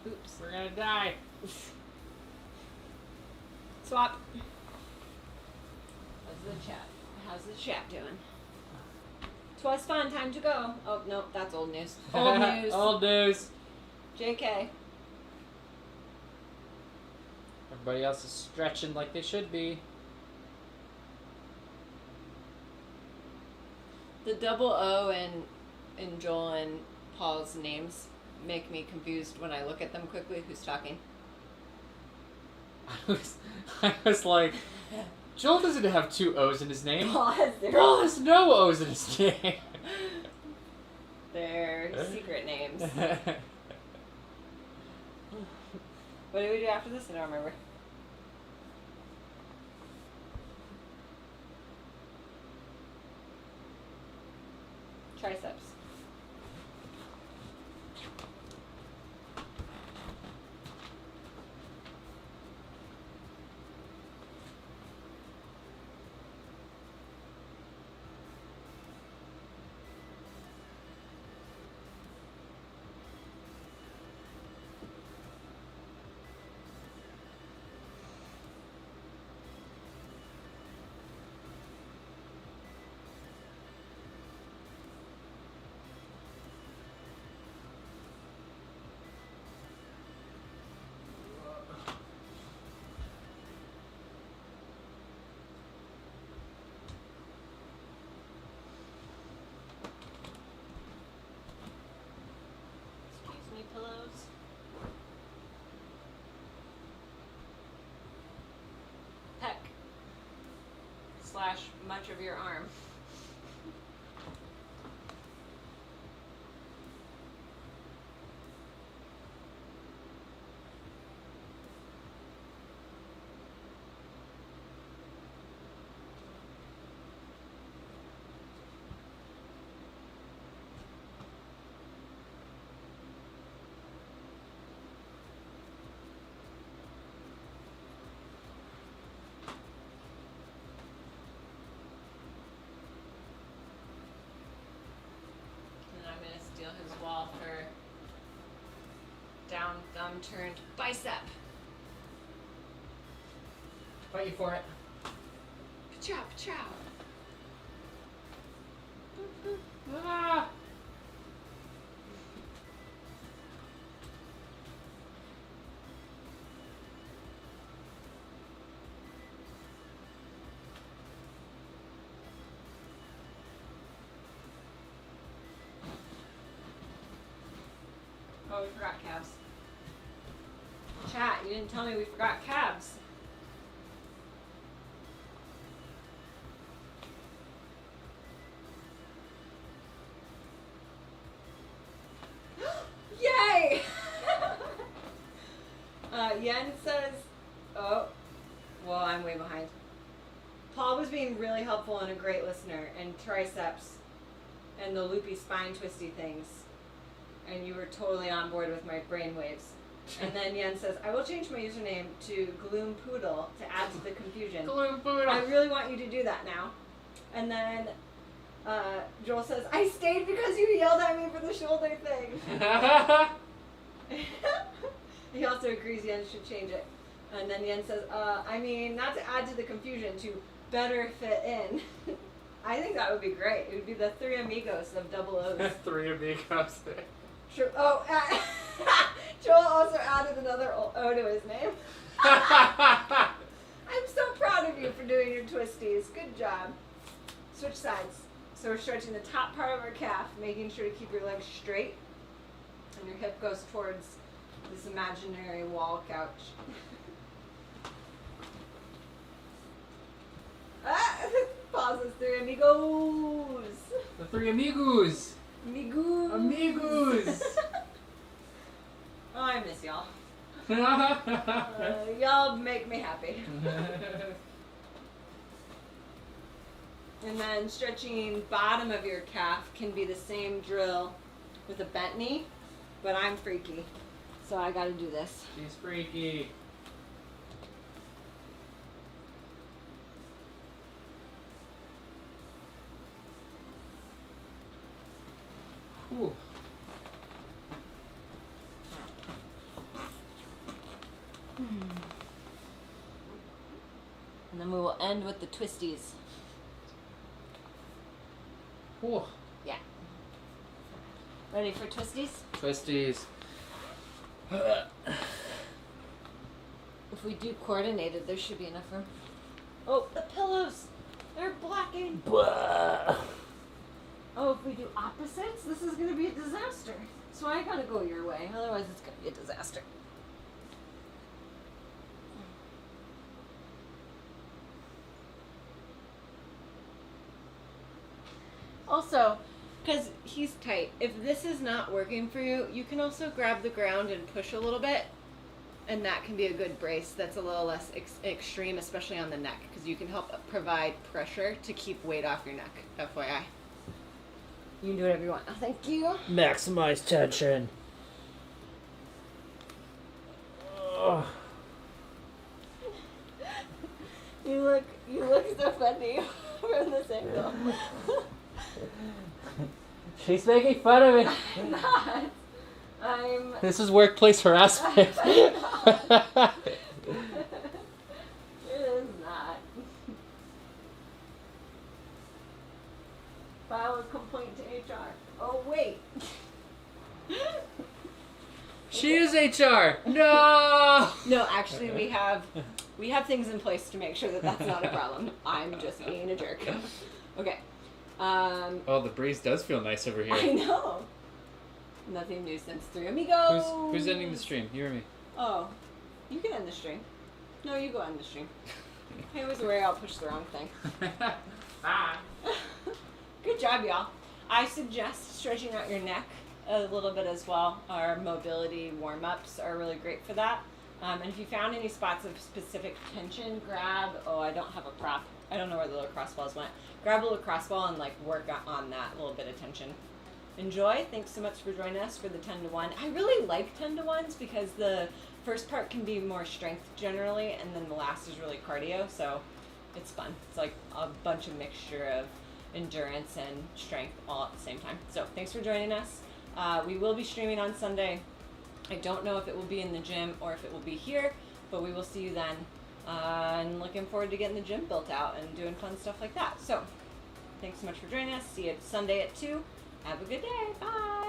Oops. We're gonna die. Swap. How's the chat? How's the chat doing? 'Twas fun, time to go. Oh, no, that's old news. Old news. Old news. JK. Everybody else is stretching like they should be. The double O in Joel and Paul's names make me confused when I look at them quickly. Who's talking? I was like, Joel doesn't have two O's in his name. Paul has their Paul has no O's in his name. They're secret names. What do we do after this? I don't remember. Triceps. Pillows. Pec / much of your arm. His wall for down thumb turned bicep. Fight you for it. Chow, chow. Ah! Oh, we forgot calves. Chat, you didn't tell me we forgot calves. Yay! Yen says, oh, well, I'm way behind. Paul was being really helpful and a great listener, and triceps and the loopy spine twisty things. And you were totally on board with my brainwaves. And then Yen says, I will change my username to Gloom Poodle to add to the confusion. Gloom Poodle. I really want you to do that now. And then Joel says, I stayed because you yelled at me for the shoulder thing. He also agrees Yen should change it. And then Yen says, I mean, not to add to the confusion, to better fit in. I think that would be great. It would be the Three Amigos of double O's. Three Amigos. Sure. Oh, Joel also added another O to his name. I'm so proud of you for doing your twisties. Good job. Switch sides. So we're stretching the top part of our calf, making sure to keep your legs straight. And your hip goes towards this imaginary wall couch. Pauses. Three amigos. The Three Amigos. Amigos. Amigos. Oh, I miss y'all. Y'all make me happy. And then stretching bottom of your calf can be the same drill with a bent knee, but I'm freaky, so I gotta do this. She's freaky. Ooh. And then we will end with the twisties. Ooh. Yeah. Ready for twisties? Twisties. If we do coordinated, there should be enough room. Oh, the pillows! They're blocking! Blah. Oh, if we do opposites, this is gonna be a disaster. So I gotta go your way, otherwise it's gonna be a disaster. Also, because he's tight, if this is not working for you, you can also grab the ground and push a little bit And that can be a good brace that's a little less extreme, especially on the neck, because you can help provide pressure to keep weight off your neck, FYI. You can do whatever you want. Oh, thank you. Maximize tension. Ugh. You look so funny from this angle. She's making fun of me. I'm not. This is workplace harassment. It is not. File a complaint to HR. Oh wait. She is HR. No. No, actually, we have things in place to make sure that that's not a problem. I'm just being a jerk. Okay. Oh, the breeze does feel nice over here. I know. Nothing new since Three Amigos. Who's ending the stream? You or me? Oh, you can end the stream. No, you go end the stream. I always worry I'll push the wrong thing. Ah. Good job, y'all. I suggest stretching out your neck a little bit as well. Our mobility warm-ups are really great for that. And if you found any spots of specific tension, grab, I don't have a prop. I don't know where the lacrosse balls went. Grab a lacrosse ball and work on that little bit of tension. Enjoy. Thanks so much for joining us for the 10 to 1. I really like 10 to 1s because the first part can be more strength generally, and then the last is really cardio, so it's fun. It's like a bunch of mixture of endurance and strength all at the same time. So thanks for joining us. We will be streaming on Sunday. I don't know if it will be in the gym or if it will be here, but we will see you then. And looking forward to getting the gym built out and doing fun stuff like that. So thanks so much for joining us. See you Sunday at 2. Have a good day. Bye.